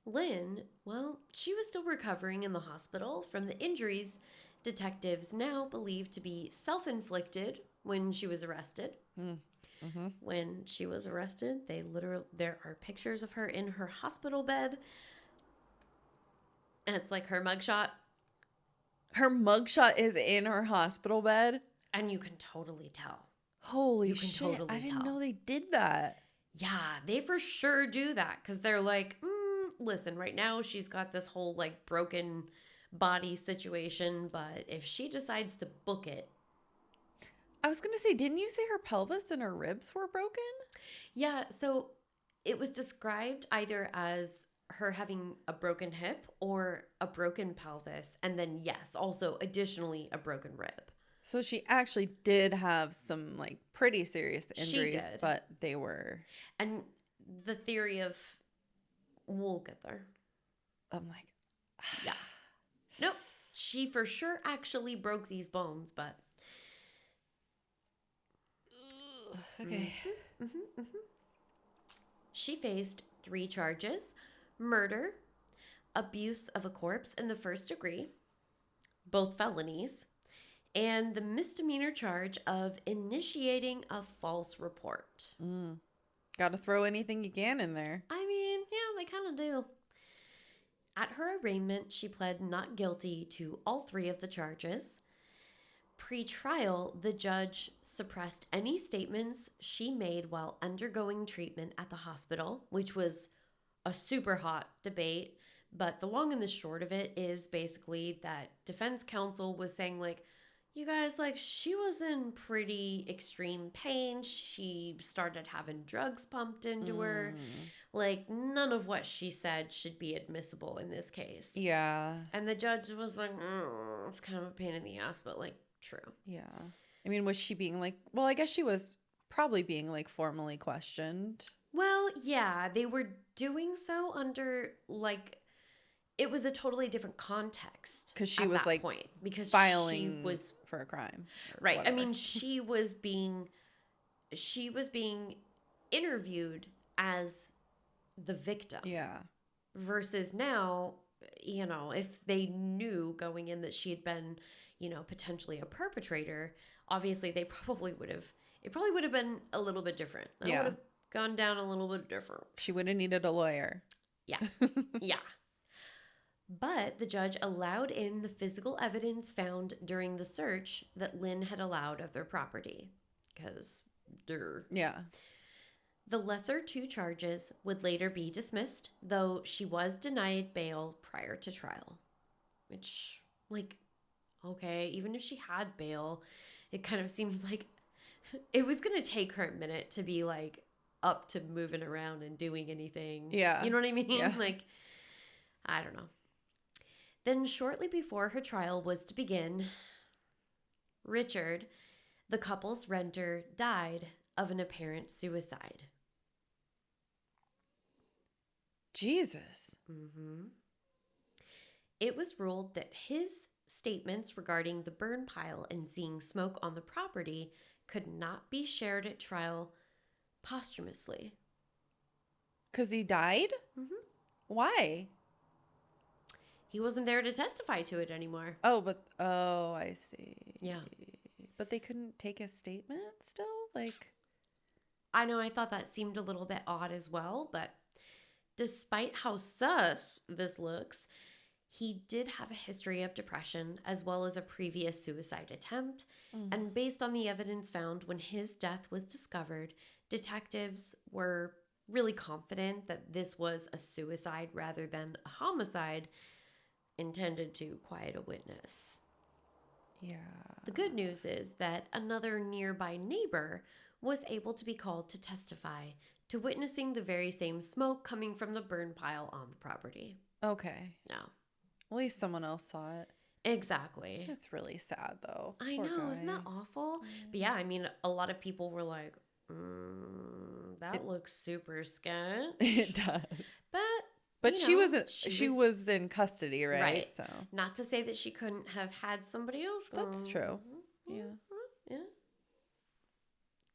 Lynn, well, she was still recovering in the hospital from the injuries detectives now believed to be self-inflicted when she was arrested. Mm-hmm. When she was arrested, there are pictures of her in her hospital bed. And it's like her mugshot. Her mugshot is in her hospital bed? And you can totally tell. Holy shit. I didn't know they did that. Yeah, they for sure do that. Because they're like, listen, right now she's got this whole like broken body situation. But if she decides to book it. I was going to say, didn't you say her pelvis and her ribs were broken? Yeah, so it was described either as her having a broken hip or a broken pelvis, and then, yes, also additionally a broken rib. So she actually did have some like pretty serious injuries, She did. but they were. And the theory of, we'll get there. I'm like, Yeah. Nope. She for sure actually broke these bones, but. okay. She faced 3 charges: murder, abuse of a corpse in the first degree, both felonies, and the misdemeanor charge of initiating a false report. Got to throw anything you can in there. I mean, yeah, they kind of do. At her arraignment, she pled not guilty to all 3 of the charges. Pre-trial, the judge suppressed any statements she made while undergoing treatment at the hospital, which was a super hot debate. But the long and the short of it is basically that defense counsel was saying, like, you guys, like, she was in pretty extreme pain. She started having drugs pumped into her. Like, none of what she said should be admissible in this case. Yeah. And the judge was like, it's kind of a pain in the ass, but, like, true. Yeah. I mean, was she being like, well, I guess she was probably being like formally questioned. Well, yeah, they were doing so under, like, it was a totally different context. Because she at was that like point, because filing she was for a crime. right. Whatever. I mean, she was being interviewed as the victim. Yeah. Versus now, you know, if they knew going in that she had been, you know, potentially a perpetrator, obviously it probably would have been a little bit different. It would have gone down a little bit different. She would have needed a lawyer. Yeah. Yeah. But the judge allowed in the physical evidence found during the search that Lynn had allowed of their property. Because yeah. The lesser 2 charges would later be dismissed, though she was denied bail prior to trial. Which, like, okay, even if she had bail, it kind of seems like it was going to take her a minute to be, like, up to moving around and doing anything. Yeah. You know what I mean? Yeah. Like, I don't know. Then shortly before her trial was to begin, Richard, the couple's renter, died of an apparent suicide. Jesus. It was ruled that his statements regarding the burn pile and seeing smoke on the property could not be shared at trial posthumously. Because he died? Why? He wasn't there to testify to it anymore. Oh, I see. Yeah. But they couldn't take a statement still? Like, I know, I thought that seemed a little bit odd as well, but despite how sus this looks, he did have a history of depression as well as a previous suicide attempt. And based on the evidence found when his death was discovered, detectives were really confident that this was a suicide rather than a homicide intended to quiet a witness. yeah. The good news is that another nearby neighbor was able to be called to testify to witnessing the very same smoke coming from the burn pile on the property. Okay. No. At least someone else saw it. Exactly. That's really sad, though. I Poor know, guy. isn't that awful? But yeah, I mean, a lot of people were like, that looks super sketch. It does. But she was in custody, right? Right. So not to say that she couldn't have had somebody else go. that's true. Yeah. Yeah.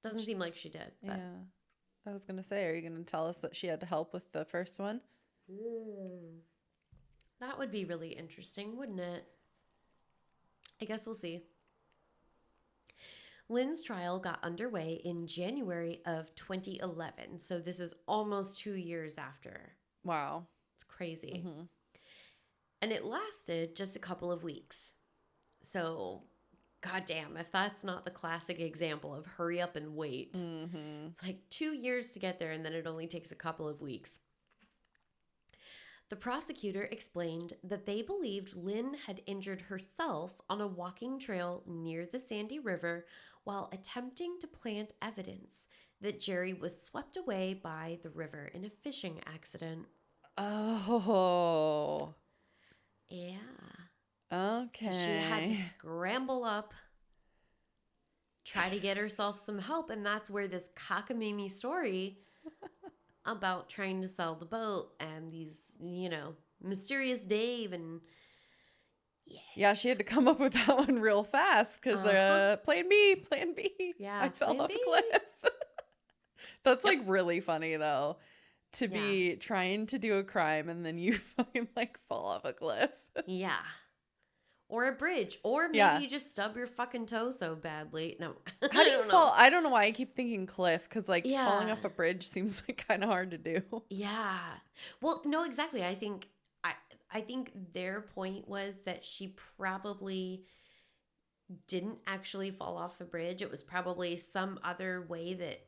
Doesn't seem like she did. But. Yeah. I was gonna say, are you gonna tell us that she had help with the first one? That would be really interesting, wouldn't it? I guess we'll see. Lynn's trial got underway in January of 2011. So this is almost 2 years after. Wow. It's crazy. And it lasted just a couple of weeks. So, goddamn, if that's not the classic example of hurry up and wait. It's like 2 years to get there, and then it only takes a couple of weeks. The prosecutor explained that they believed Lynn had injured herself on a walking trail near the Sandy River while attempting to plant evidence that Jerry was swept away by the river in a fishing accident. Oh. Yeah. Okay. So she had to scramble up, try to get herself some help, and that's where this cockamamie story about trying to sell the boat and these, mysterious Dave and Yeah, she had to come up with that one real fast because plan B. Yeah, I fell plan off B. a cliff. That's like really funny though, to Yeah. be trying to do a crime and then you fucking like fall off a cliff. Yeah. Or a bridge. Or maybe you just stub your fucking toe so badly. No. How do you fall? I don't know why I keep thinking cliff because like Yeah. falling off a bridge seems like kind of hard to do. Yeah. Well, no, exactly. I think their point was that she probably didn't actually fall off the bridge. It was probably some other way that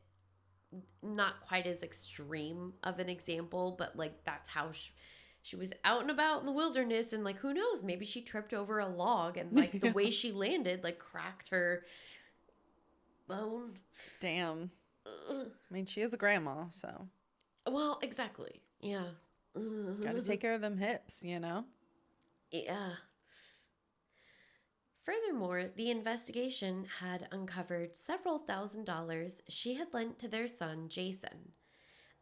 not quite as extreme of an example, but like that's how she was out and about in the wilderness, and like who knows, maybe she tripped over a log and like the way she landed like cracked her bone. Damn. I mean, she is a grandma, so. Well, exactly. Yeah. Gotta take care of them hips, you know? Yeah. Furthermore, the investigation had uncovered several $1,000s she had lent to their son, Jason,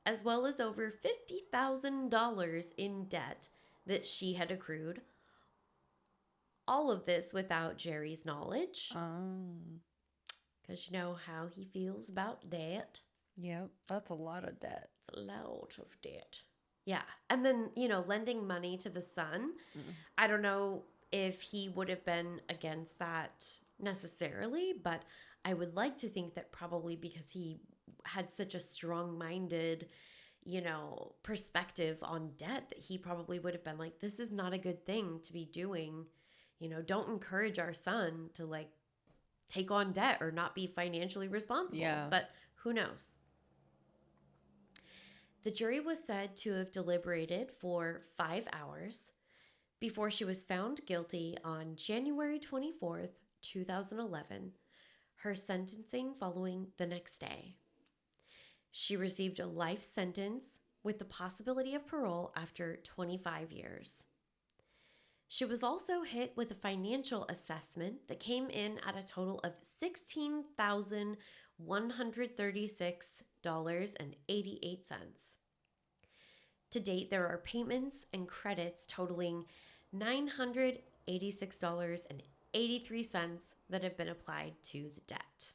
as well as over $50,000 in debt that she had accrued. All of this without Jerry's knowledge. Because you know how he feels about debt. Yep, that's a lot of debt. It's a lot of debt. Yeah. And then, lending money to the son. I don't know if he would have been against that necessarily, but I would like to think that probably because he had such a strong-minded, perspective on debt, that he probably would have been like, this is not a good thing to be doing. Don't encourage our son to like take on debt or not be financially responsible. Yeah. But who knows? The jury was said to have deliberated for 5 hours before she was found guilty on January 24th, 2011, her sentencing following the next day. She received a life sentence with the possibility of parole after 25 years. She was also hit with a financial assessment that came in at a total of $16,136.88. To date, there are payments and credits totaling $986.83 that have been applied to the debt.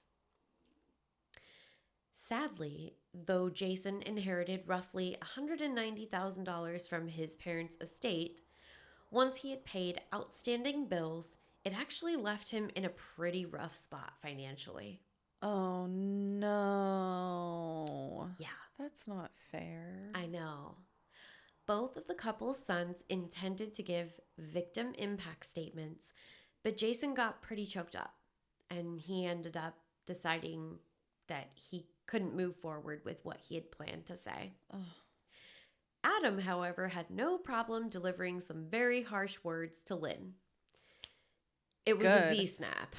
Sadly, though Jason inherited roughly $190,000 from his parents' estate, once he had paid outstanding bills, it actually left him in a pretty rough spot financially. Oh, no. Yeah. That's not fair. I know. Both of the couple's sons intended to give victim impact statements, but Jason got pretty choked up, and he ended up deciding that he couldn't move forward with what he had planned to say. Oh. Adam, however, had no problem delivering some very harsh words to Lynn. It was a Z-snap.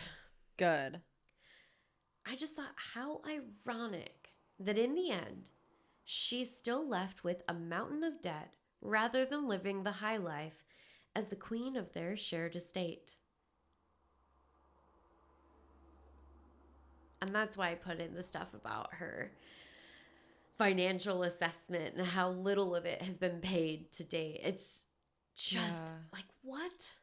Good. I just thought, how ironic that in the end, she's still left with a mountain of debt rather than living the high life as the queen of their shared estate. And that's why I put in the stuff about her financial assessment and how little of it has been paid to date. It's just like, what?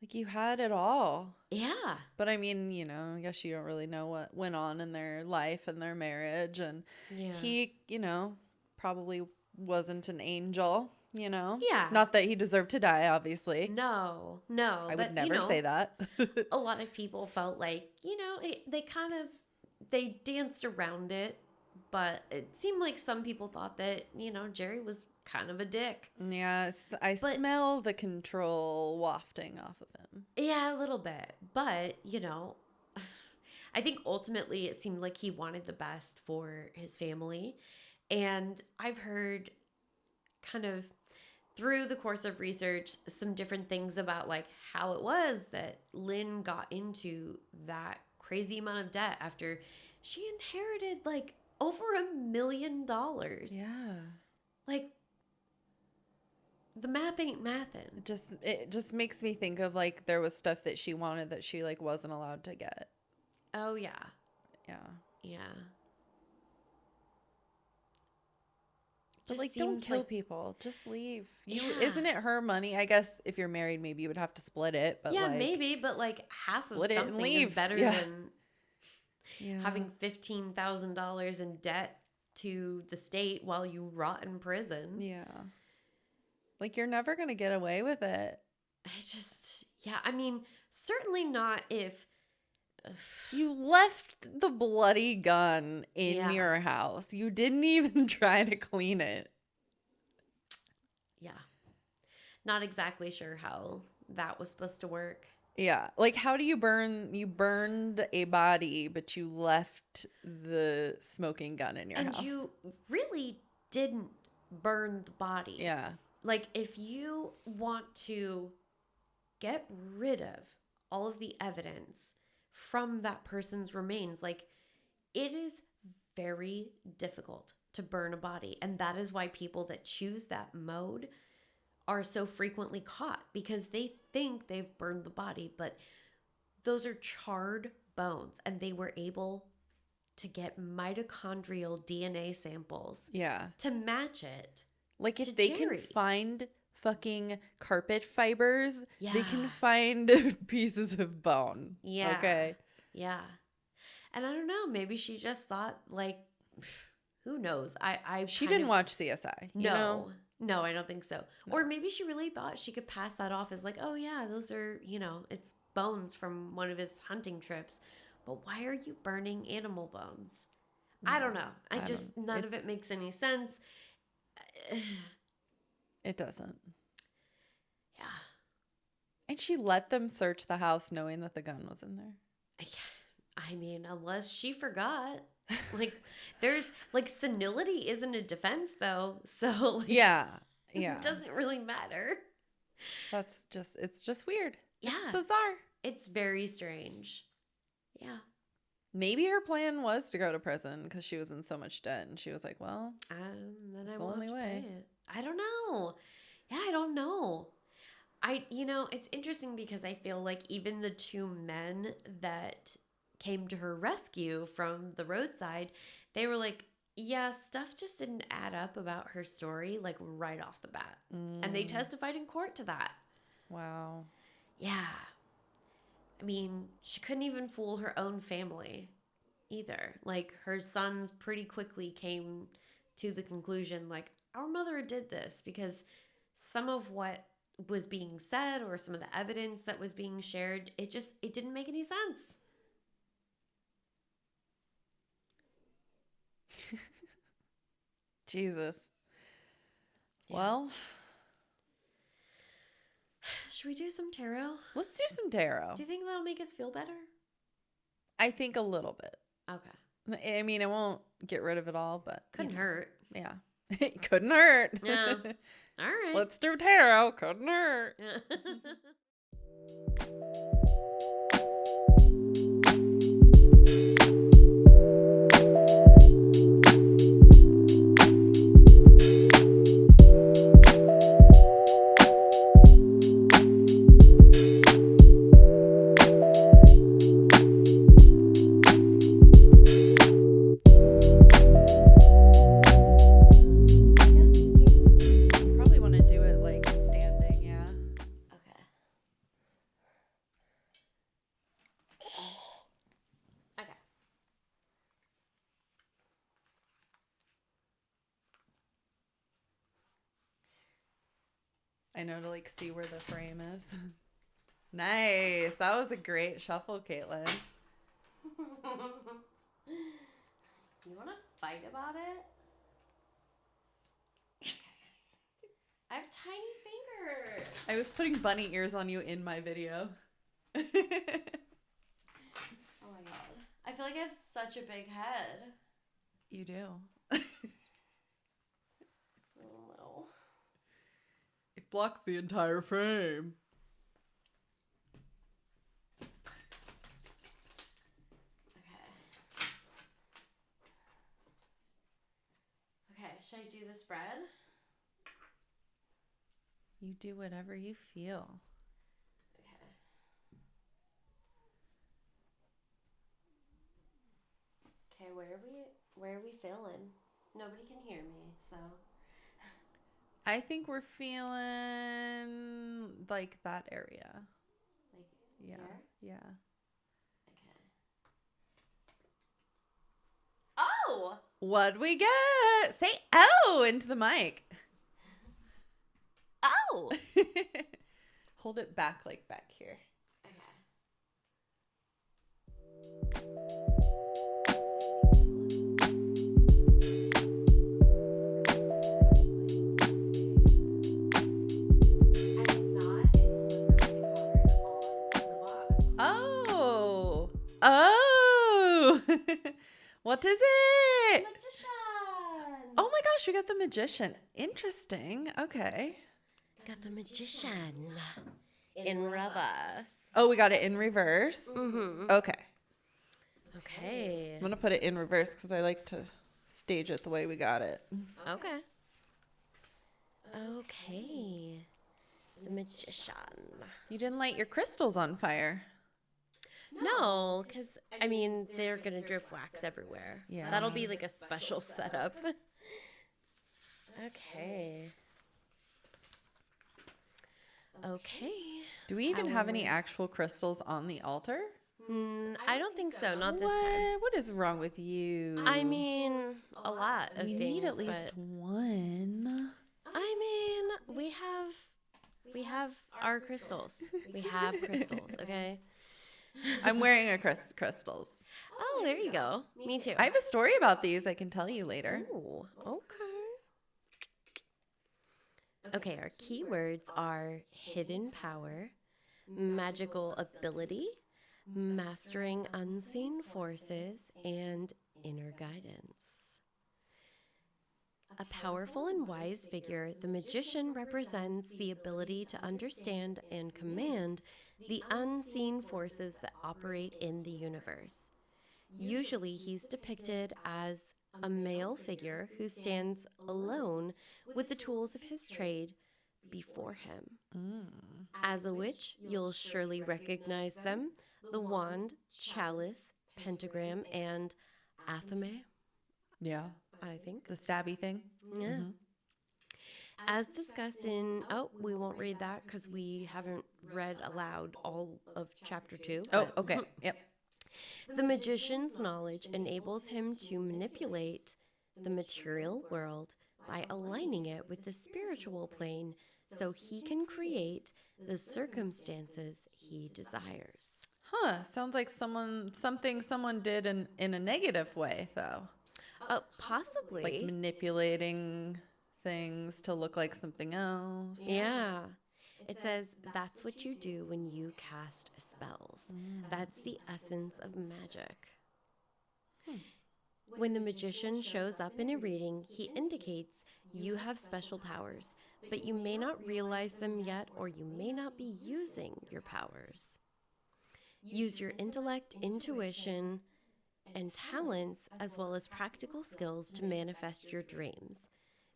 Like, you had it all. Yeah. But I mean, I guess you don't really know what went on in their life and their marriage. And he, probably wasn't an angel, Yeah. Not that he deserved to die, obviously. No. I would never say that. A lot of people felt like, they danced around it, but it seemed like some people thought that, Jerry was kind of a dick. Yeah, I smell the control wafting off of him. Yeah, a little bit. But, I think ultimately it seemed like he wanted the best for his family. And I've heard kind of through the course of research, some different things about like how it was that Lynn got into that crazy amount of debt after she inherited like over $1 million. Yeah. Like, the math ain't mathin'. It just makes me think of like there was stuff that she wanted that she like wasn't allowed to get. Oh yeah. Yeah. Yeah. But Just like, don't seems kill like, people. Just leave. Yeah. Isn't it her money? I guess if you're married, maybe you would have to split it. But yeah, like, maybe, but like half of split it and something leave. is better Yeah. than yeah. having $15,000 in debt to the state while you rot in prison. Yeah. Like, you're never gonna get away with it. I mean, certainly not if You left the bloody gun in Yeah. your house. You didn't even try to clean it. yeah. Not exactly sure how that was supposed to work. Yeah. Like, how do you burned a body, but you left the smoking gun in your And house? you really didn't burn the body. Yeah. Like, if you want to get rid of all of the evidence from that person's remains, like, it is very difficult to burn a body. And that is why people that choose that mode are so frequently caught, because they think they've burned the body, but those are charred bones, and they were able to get mitochondrial DNA samples Yeah. to match it. Like, to if they Jerry. can find fucking carpet fibers, they Yeah. can find pieces of bone. Yeah. Okay. Yeah. And I don't know, maybe she just thought, like, who knows? She didn't watch CSI. You know? No, I don't think so. No. Or maybe she really thought she could pass that off as like, oh yeah, those are, it's bones from one of his hunting trips. But why are you burning animal bones? No, I don't know. None of it makes any sense. It doesn't. Yeah. And she let them search the house knowing that the gun was in there. I mean, unless she forgot. Like, there's, like, senility isn't a defense, though. So, like, Yeah. it doesn't really matter. It's just weird. Yeah. It's bizarre. It's very strange. Yeah. Maybe her plan was to go to prison because she was in so much debt. And she was like, well, Then it's I the won't only have to way. pay it. I don't know. Yeah, I don't know. It's interesting because I feel like even the two men that came to her rescue from the roadside, they were like, yeah, stuff just didn't add up about her story, like, right off the bat. And they testified in court to that. Wow. Yeah. I mean, she couldn't even fool her own family either. Like, her sons pretty quickly came to the conclusion, like, our mother did this, because some of what was being said or some of the evidence that was being shared, it didn't make any sense. Jesus. Yeah. Well, should we do some tarot? let's do some tarot. Do you think that'll make us feel better? I think a little bit. Okay. I mean, it won't get rid of it all, but Couldn't hurt. Yeah. It couldn't hurt. Yeah. All right. Let's do tarot. Couldn't hurt. Probably want to do it like standing, yeah. Okay. Okay. I know, to like see where the frame is. Nice. That was a great shuffle, Caitlin. You want to fight about it? I have tiny fingers. I was putting bunny ears on you in my video. Oh my god. I feel like I have such a big head. You do. Oh, blocks the entire frame. Okay, should I do the spread? You do whatever you feel. Okay. Okay, where are we feeling? Nobody can hear me, so. I think we're feeling like that area. Like Yeah. here? Yeah. Okay. Oh! What'd we get? Say "oh" into the mic. Oh! Hold it back like back here. Oh. Oh. What is it? Magician! Oh my gosh, we got the magician. Interesting. Okay. Got the magician in reverse. Oh, we got it in reverse. Mm-hmm. Okay. Okay. I'm going to put it in reverse because I like to stage it the way we got it. Okay. Okay. The magician. You didn't light your crystals on fire. No, because, I mean, they're going to drip wax everywhere. Yeah. That'll be like a special setup. Okay. Okay. Do we even have any actual crystals on the altar? I don't think so. Not this time. What is wrong with you? I mean, a lot of we things. need at least but, one. I mean, we have our crystals. We have crystals, okay? I'm wearing a crystals. Oh, there you go. Me too. I have a story about these I can tell you later. Ooh, okay. Okay, our keywords are hidden power, magical ability, mastering unseen forces, and inner guidance. A powerful and wise figure, the magician represents the ability to understand and command the unseen forces that operate in the universe. Usually, he's depicted as a male figure who stands alone with the tools of his trade before him. As a witch, you'll surely recognize them: the wand, chalice, pentagram, and athame, Yeah. I think. The stabby thing. Yeah. As discussed in, we won't read that because we haven't read aloud all of chapter 2. Oh, okay. Yep. The magician's knowledge enables him to manipulate the material world by aligning it with the spiritual plane so he can create the circumstances he desires. Huh. Sounds like something someone did in a negative way, though. Oh, possibly. Like manipulating things to look like something else. Yeah. It says that's what you do when you cast spells. That's the essence of magic. When the magician shows up in a reading, he indicates you have special powers, but you may not realize them yet, or you may not be using your powers. Use your intellect, intuition, and talents, as well as practical skills to manifest your dreams.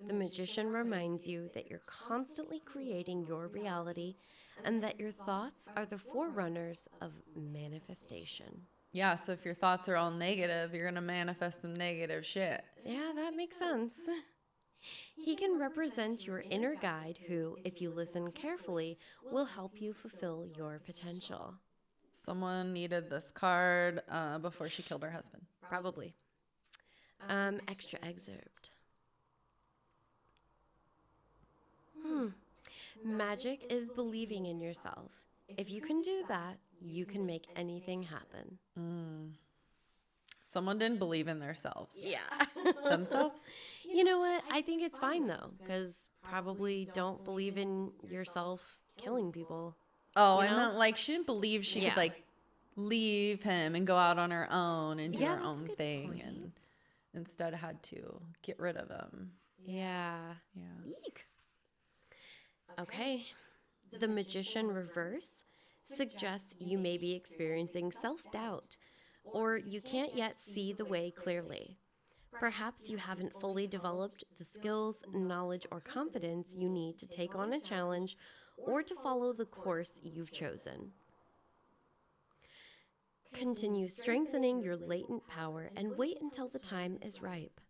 The magician reminds you that you're constantly creating your reality and that your thoughts are the forerunners of manifestation. Yeah, so if your thoughts are all negative, you're going to manifest some negative shit. Yeah, that makes sense. He can represent your inner guide who, if you listen carefully, will help you fulfill your potential. Someone needed this card before she killed her husband. Probably. Extra excerpt. Magic is believing in yourself. If you can do that, you can make anything happen. Someone didn't believe in themselves. Yeah. Themselves? You know what? I think it's fine, though, because probably don't believe in yourself killing people. Oh, You I know? meant like she didn't believe she Yeah. could like leave him and go out on her own and do Yeah, her that's a own good thing, point. and instead had to get rid of him. Yeah. Yeah. Eek. Okay. The magician reverse suggests you may be experiencing self-doubt, or you can't yet see the way clearly. Perhaps you haven't fully developed the skills, knowledge, or confidence you need to take on a challenge or to follow the course you've chosen. Continue strengthening your latent power and wait until the time is ripe.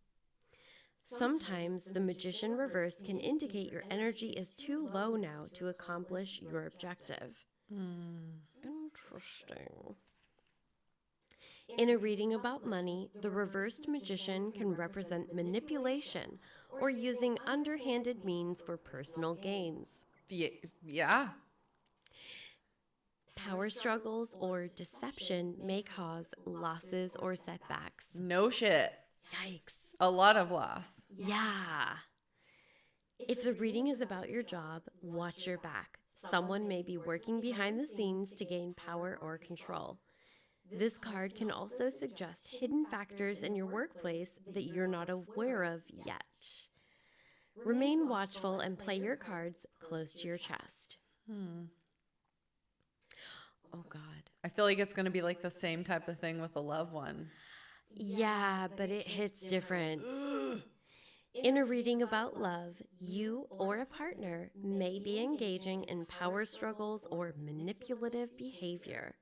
Sometimes the magician reverse can indicate your energy is too low now to accomplish your objective. Interesting. In a reading about money, the reversed magician can represent manipulation or using underhanded means for personal gains. Yeah. Power struggles or deception may cause losses or setbacks. No shit. Yikes. A lot of loss. Yeah. If the reading is about your job, watch your back. Someone may be working behind the scenes to gain power or control. This card can also suggest hidden factors in your workplace that you're not aware of yet. Remain watchful and play your cards close to your chest. Oh, God. I feel like it's going to be like the same type of thing with a loved one. Yeah, but it hits different. In a reading about love, you or a partner may be engaging in power struggles or manipulative behavior.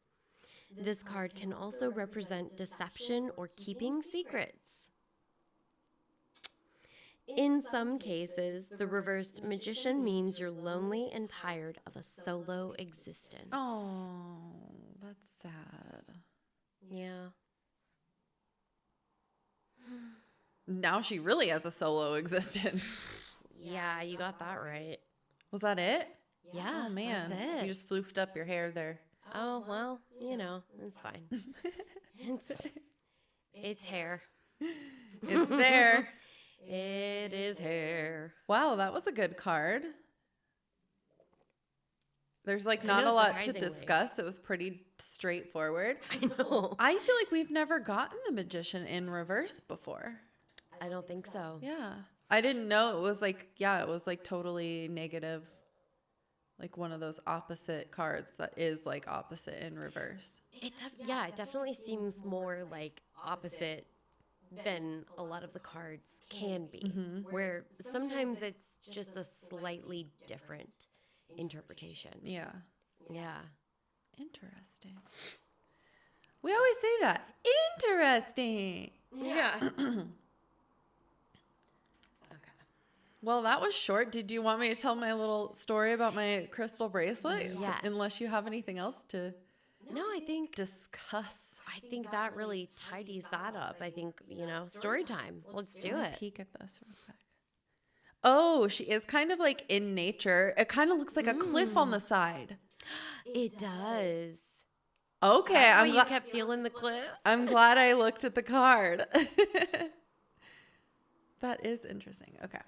This card can also represent deception or keeping secrets. In some cases, the reversed magician means you're lonely and tired of a solo existence. Oh, that's sad. Yeah. Now she really has a solo existence. Yeah, you got that right. Was that it? Yeah, Oh, man. that's it. You just floofed up your hair there. Oh, well, you know, it's fine. It's hair. It's there. It is hair. Wow, that was a good card. There's like not know, a lot to surprisingly. discuss. It was pretty straightforward. I know. I feel like we've never gotten the magician in reverse before. I don't think so. Yeah. I didn't know it was like, yeah, it was like totally negative. Like one of those opposite cards that is like opposite in reverse. It definitely seems more like opposite than a lot of the cards can be, where sometimes it's just a slightly different interpretation. Yeah. Yeah. Interesting. We always say that. Interesting. Yeah. Well, that was short. Did you want me to tell my little story about my crystal bracelet? Yes. Unless you have anything else to No, I think that really tidies that up. I think, story time. Let's do it. Peek at this real quick. Oh, she is kind of like in nature. It kind of looks like a cliff on the side. It does. Okay, I'm glad you kept feeling the cliff. I'm glad I looked at the card. That is interesting. Okay.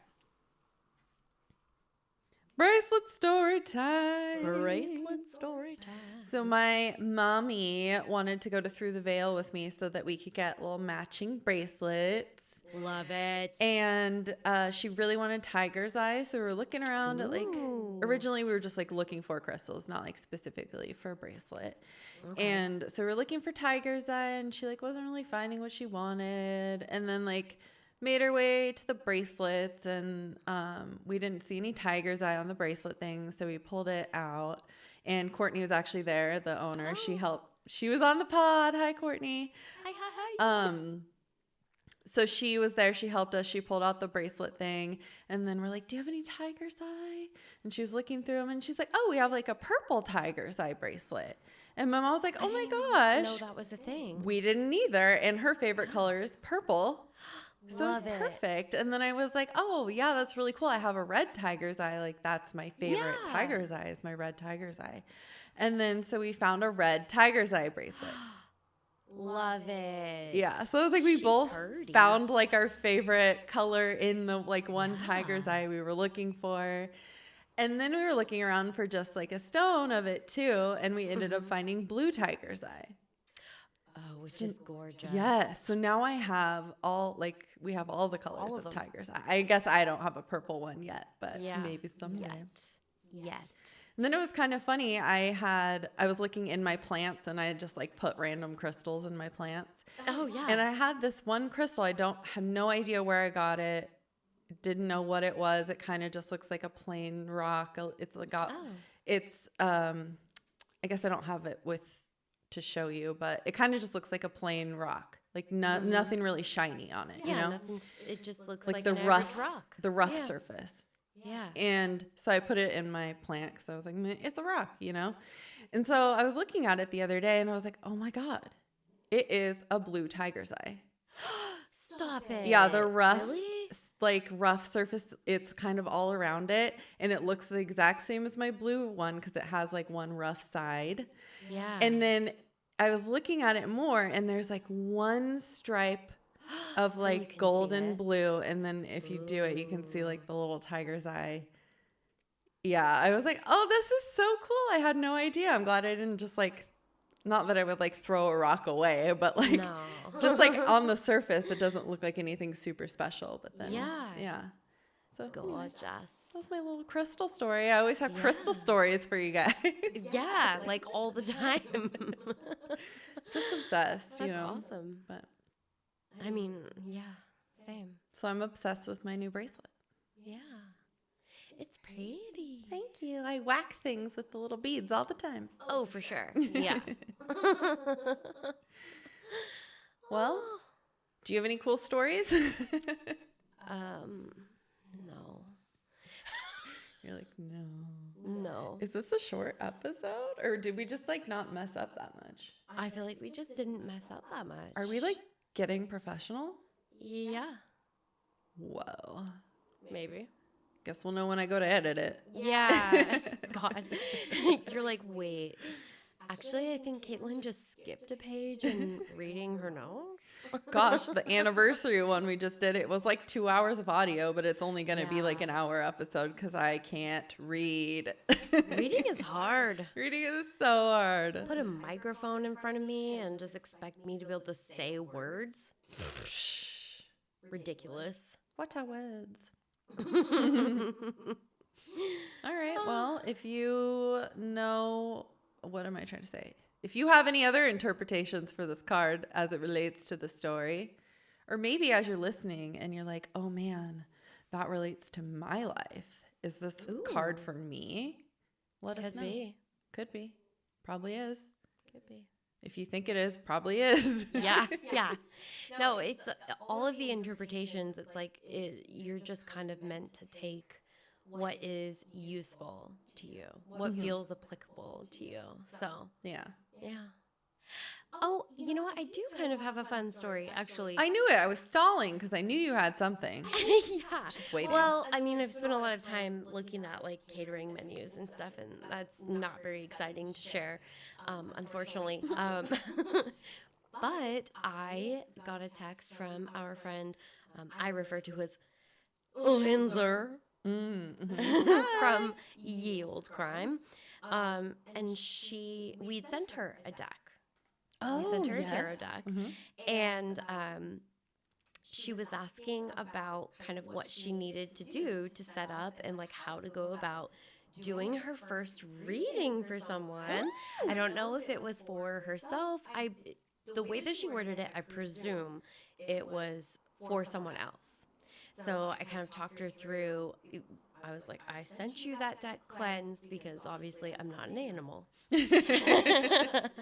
Bracelet story time. So my mommy wanted to go to Through the Veil with me so that we could get little matching bracelets. Love it. And she really wanted tiger's eye. So we were looking around at originally we were just like looking for crystals, not like specifically for a bracelet. Okay. And so we were looking for tiger's eye and she like wasn't really finding what she wanted. And then made her way to the bracelets and we didn't see any tiger's eye on the bracelet thing. So we pulled it out and Courtney was actually there, the owner. Oh. She was on the pod. Hi, Courtney. Hi. So she was there. She helped us. She pulled out the bracelet thing. And then we're like, do you have any tiger's eye? And she was looking through them and she's like, oh, we have like a purple tiger's eye bracelet. And my mom was like, oh my gosh. No, that was a thing. We didn't either. And her favorite color is purple. So Love it's perfect. And then I was like, oh, yeah, that's really cool. I have a red tiger's eye. Like, that's my favorite tiger's eye is my red tiger's eye. And then so we found a red tiger's eye bracelet. Love it. Yeah. So it was like we both found like our favorite color in the one tiger's eye we were looking for. And then we were looking around for just like a stone of it too. And we ended up finding blue tiger's eye. Oh, which is gorgeous. Yes. So now I have we have all the colors of tiger's eye. I guess I don't have a purple one yet, but maybe someday. yet. And then it was kind of funny. I was looking in my plants and I had just like put random crystals in my plants. Oh, yeah. And I had this one crystal. I have no idea where I got it. Didn't know what it was. It kind of just looks like a plain rock. I guess I don't have it to show you, but it kind of just looks like a plain rock. Like nothing really shiny on it, you know? It just looks like the an rough average rock. The rough surface. Yeah. And so I put it in my plant because I was like, it's a rock, you know? And so I was looking at it the other day and I was like, oh my God, it is a blue tiger's eye. Stop it. Yeah, the rough, really? like rough surface, it's kind of all around it. And it looks the exact same as my blue one because it has like one rough side. Yeah. And then I was looking at it more and there's like one stripe of like golden blue, and then if you do it you can see like the little tiger's eye. Yeah, I was like, oh, this is so cool. I had no idea. I'm glad I didn't just like, not that I would like throw a rock away, but like just like on the surface it doesn't look like anything super special, but then yeah. So gorgeous. That's my little crystal story. I always have crystal stories for you guys. Yeah, like all the time. Just obsessed, you know. That's awesome. But I mean, yeah, same. so I'm obsessed with my new bracelet. Yeah. It's pretty. Thank you. I whack things with the little beads all the time. Oh, for sure. Yeah. Well, do you have any cool stories? No. You're like, no. No. Is this a short episode? Or did we just like not mess up that much? I feel like we just didn't mess up that much. Are we like getting professional? Yeah. Whoa. Maybe. Guess we'll know when I go to edit it. Yeah. God. You're like, wait. Actually, I think Caitlin just skipped a page in reading her notes. Gosh, the anniversary one we just did, it was like 2 hours of audio, but it's only going to be like an hour episode because I can't read. Reading is hard. Reading is so hard. Put a microphone in front of me and just expect me to be able to say words. Ridiculous. What are words? All right. Well, if you know, what am I trying to say? If you have any other interpretations for this card as it relates to the story, or maybe as you're listening and you're like, oh man, that relates to my life. Is this card for me? Let us know. Could be. Probably is. Could be. If you think it is, probably is. Yeah. No, it's all of the interpretations. It's like you're just kind of meant to take what is useful to you, what feels applicable to you. So, yeah. Oh, you know what? I do kind of have a fun story, actually. I knew it. I was stalling because I knew you had something. Yeah. Just waiting. Well, I mean, I've spent a lot of time looking at like catering menus and stuff, and that's not very exciting to share, unfortunately. But I got a text from our friend I refer to as Linzer. From Yield Crime. And we'd sent her a deck. We sent her a tarot deck. And she was asking about kind of what she needed to do to set up and like how to go about doing her first reading for someone. I don't know if it was for herself. The way that she worded it, I presume it was for someone else. So I kind of talked her through. I was like, I sent you that deck cleansed because obviously I'm not an animal. I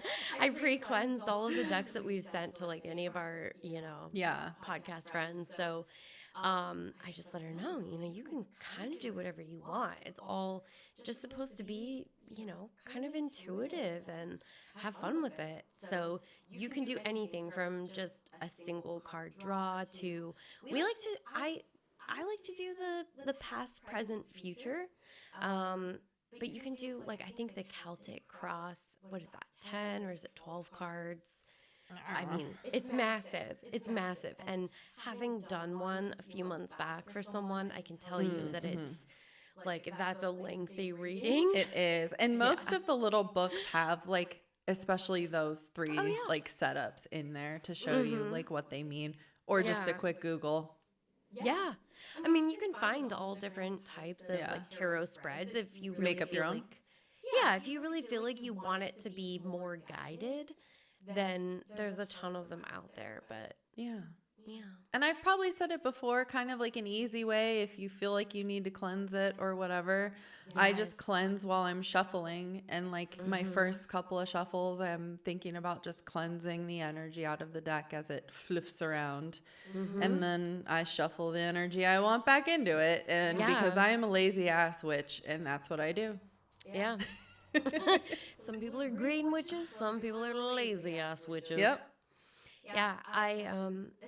pre-cleansed all of the decks that we've sent to like any of our, podcast friends. So I just let her know, you can kind of do whatever you want. It's all just supposed to be, kind of intuitive and have fun with it. So you can do anything from just a single card draw to, I like to do the past, present, future. But you can do like, I think the Celtic cross, what is that, 10 or is it 12 cards? I mean, it's massive. It's massive. And having done one a few months back for someone, I can tell you that it's like, that's a lengthy reading. It is. And most of the little books have like, especially those three like setups in there to show you like what they mean, or just a quick Google. Yeah. I mean, you can find all different types of Yeah. like tarot spreads if you really Make up feel your own? like yeah, if you really feel like you want it to be more guided, then there's a ton of them out there, but Yeah. yeah. And I've probably said it before, kind of like an easy way if you feel like you need to cleanse it or whatever. I just Yes. cleanse while I'm shuffling. And like my first couple of shuffles, I'm thinking about just cleansing the energy out of the deck as it flips around. And then I shuffle the energy I want back into it. And because Yeah. I am a lazy ass witch, and that's what I do. Yeah. Some people are green witches, some people are lazy ass witches. Yep. Yeah,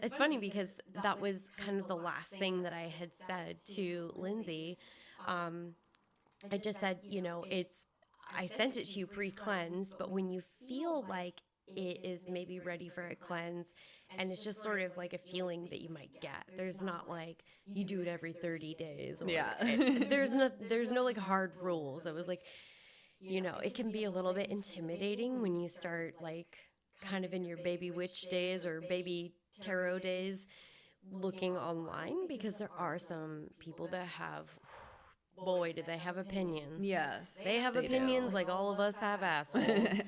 it's funny because that was kind of the last thing that I had said to Lindsay. I just said, I sent it to you pre-cleansed, but when you feel like it is maybe ready for a cleanse, and it's just sort of like a feeling that you might get. There's not like you do it every 30 days. Or Yeah. there's no like hard rules. It was like, it can be a little bit intimidating when you start like kind of in your baby witch days or baby tarot days looking online, because there are some people that have, boy, do they have opinions. Yes. They have opinions do. like all of us have assholes.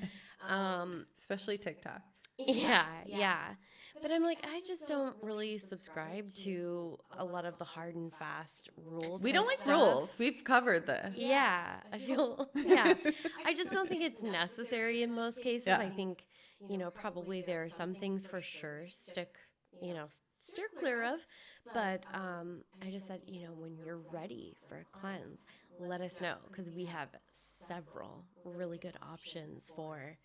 Especially TikTok. Yeah. But I'm like, I just don't really subscribe to a lot of the hard and fast rules. We don't like rules. We've covered this. Yeah, I just don't think it's necessary in most cases. Yeah. I think, probably there are some things for sure steer clear of. But I just said, when you're ready for a cleanse, let us know, because we have several really good options for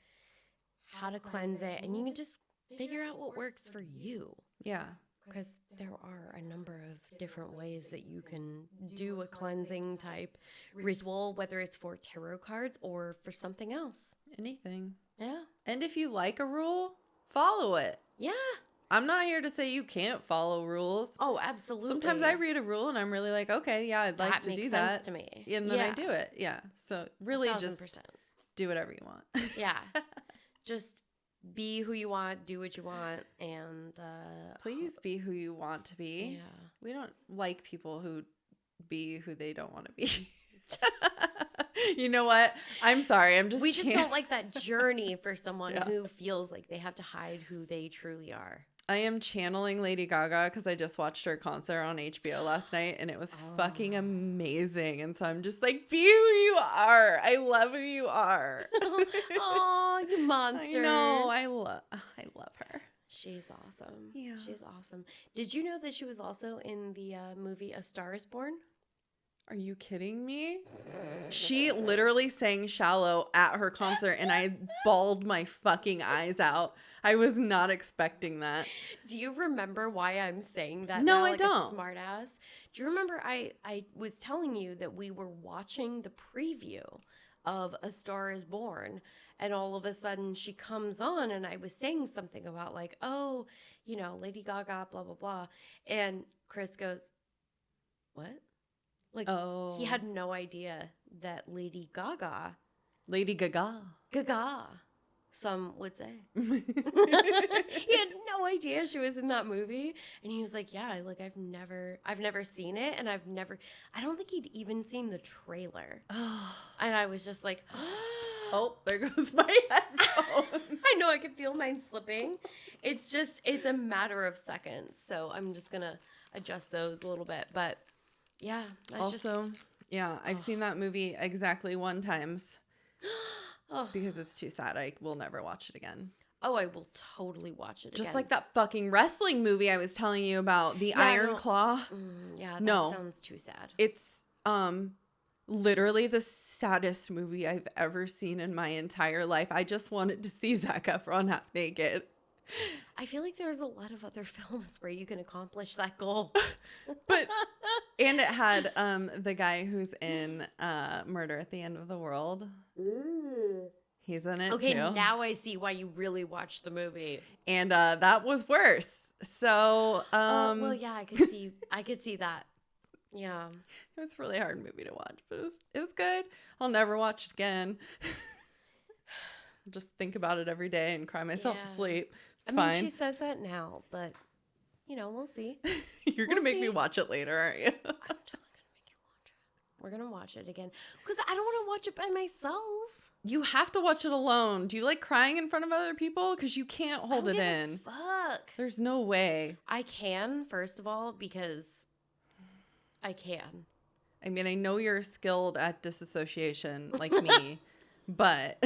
how to cleanse it. And you can just figure out what works for you. Yeah. Because there are a number of different ways that you can do a cleansing type ritual, whether it's for tarot cards or for something else. Anything. Yeah. And if you like a rule, follow it. Yeah. I'm not here to say you can't follow rules. Oh, absolutely. Sometimes I read a rule and I'm really like, okay, yeah, I'd like to do that. Makes sense to me. And then I do it. Yeah. So really 1,000%. just do whatever you want. Yeah. Just be who you want, do what you want, and please be who you want to be. Yeah. We don't like people who be who they don't want to be. You know what? I'm sorry. We just don't like that journey for someone who feels like they have to hide who they truly are. I am channeling Lady Gaga because I just watched her concert on HBO last night and it was fucking amazing. And so I'm just like, be who you are. I love who you are. Oh, you monsters. I know. I love her. She's awesome. Yeah. She's awesome. Did you know that she was also in the movie A Star is Born? Are you kidding me? She literally sang Shallow at her concert and I bawled my fucking eyes out. I was not expecting that. Do you remember why I'm saying that? No, now, I like don't. A smart ass. Do you remember I was telling you that we were watching the preview of A Star is Born, and all of a sudden she comes on and I was saying something about like, oh, Lady Gaga, blah, blah, blah. And Chris goes, what? Like, he had no idea that Lady Gaga, some would say. He had no idea she was in that movie. And he was like, yeah, like I've never seen it. And I don't think he'd even seen the trailer. And I was just like, oh, there goes my headphones. I know, I could feel mine slipping. It's a matter of seconds. So I'm just going to adjust those a little bit. But yeah. I've seen that movie exactly one time. Because it's too sad. I will never watch it again. Oh, I will totally watch it again. Just like that fucking wrestling movie I was telling you about, the Iron Claw. That sounds too sad. It's literally the saddest movie I've ever seen in my entire life. I just wanted to see Zac Efron half naked. I feel like there's a lot of other films where you can accomplish that goal. And it had the guy who's in Murder at the End of the World. He's in it too. Now I see why you really watched the movie. And that was worse. So well, yeah, I could see that. Yeah. It was a really hard movie to watch, but it was good. I'll never watch it again. Just think about it every day and cry myself to sleep. It's fine. She says that now, but we'll see. You're going to make me watch it later, aren't you? I'm totally going to make you watch it. We're going to watch it again. Because I don't want to watch it by myself. You have to watch it alone. Do you like crying in front of other people? Because you can't hold it in. Fuck. There's no way. I can, first of all, because I can. I mean, I know you're skilled at disassociation like me, but...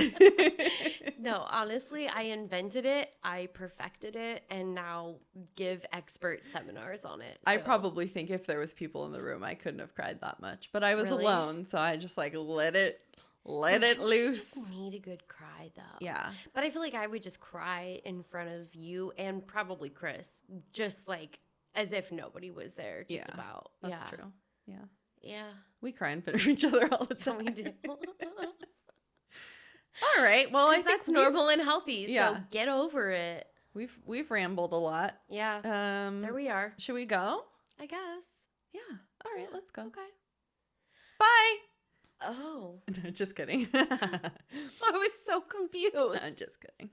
No, honestly, I invented it, I perfected it, and now give expert seminars on it. I probably think if there was people in the room, I couldn't have cried that much. But I was Really? alone, so I just like let it Sometimes loose. You just need a good cry, though. Yeah. But I feel like I would just cry in front of you and probably Chris, just like as if nobody was there, just about. That's true. Yeah. Yeah. We cry in front of each other all the Yeah, time. we do. All right. Well, I think that's normal and healthy. So Yeah. get over it. We've rambled a lot. Yeah. There we are. Should we go? I guess. Yeah. All right. Let's go. Okay. Bye. Oh. No, just kidding. I was so confused. I'm just kidding.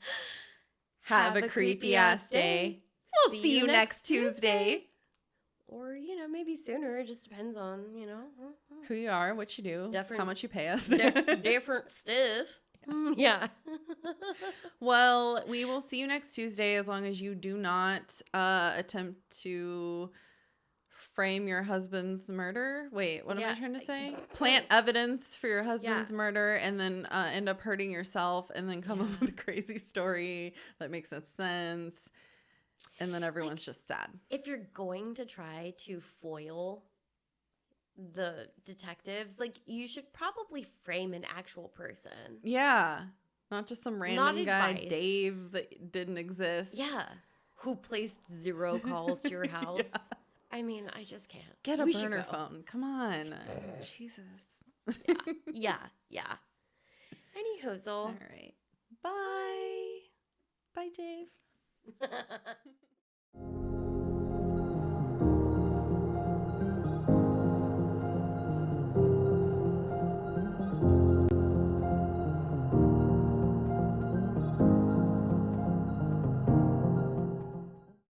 Have a creepy ass day. We'll see you next Tuesday. Or, maybe sooner. It just depends on, Who you are, what you do, Different- how much you pay us. different stuff. Yeah. Well, we will see you next Tuesday as long as you do not attempt to frame your husband's murder. Wait, what am I trying to say? Plant evidence for your husband's murder and then end up hurting yourself and then come up with a crazy story that makes no sense. And then everyone's just sad. If you're going to try to foil the detectives, you should probably frame an actual person. Yeah. Not just some random guy, advice. Dave, that didn't exist. Yeah. Who placed 0 calls to your house. Yeah. I mean, I just can't. Get a We should burner go. phone. Come on. Jesus. Yeah. Any hoozle. All right. Bye. Bye, Dave.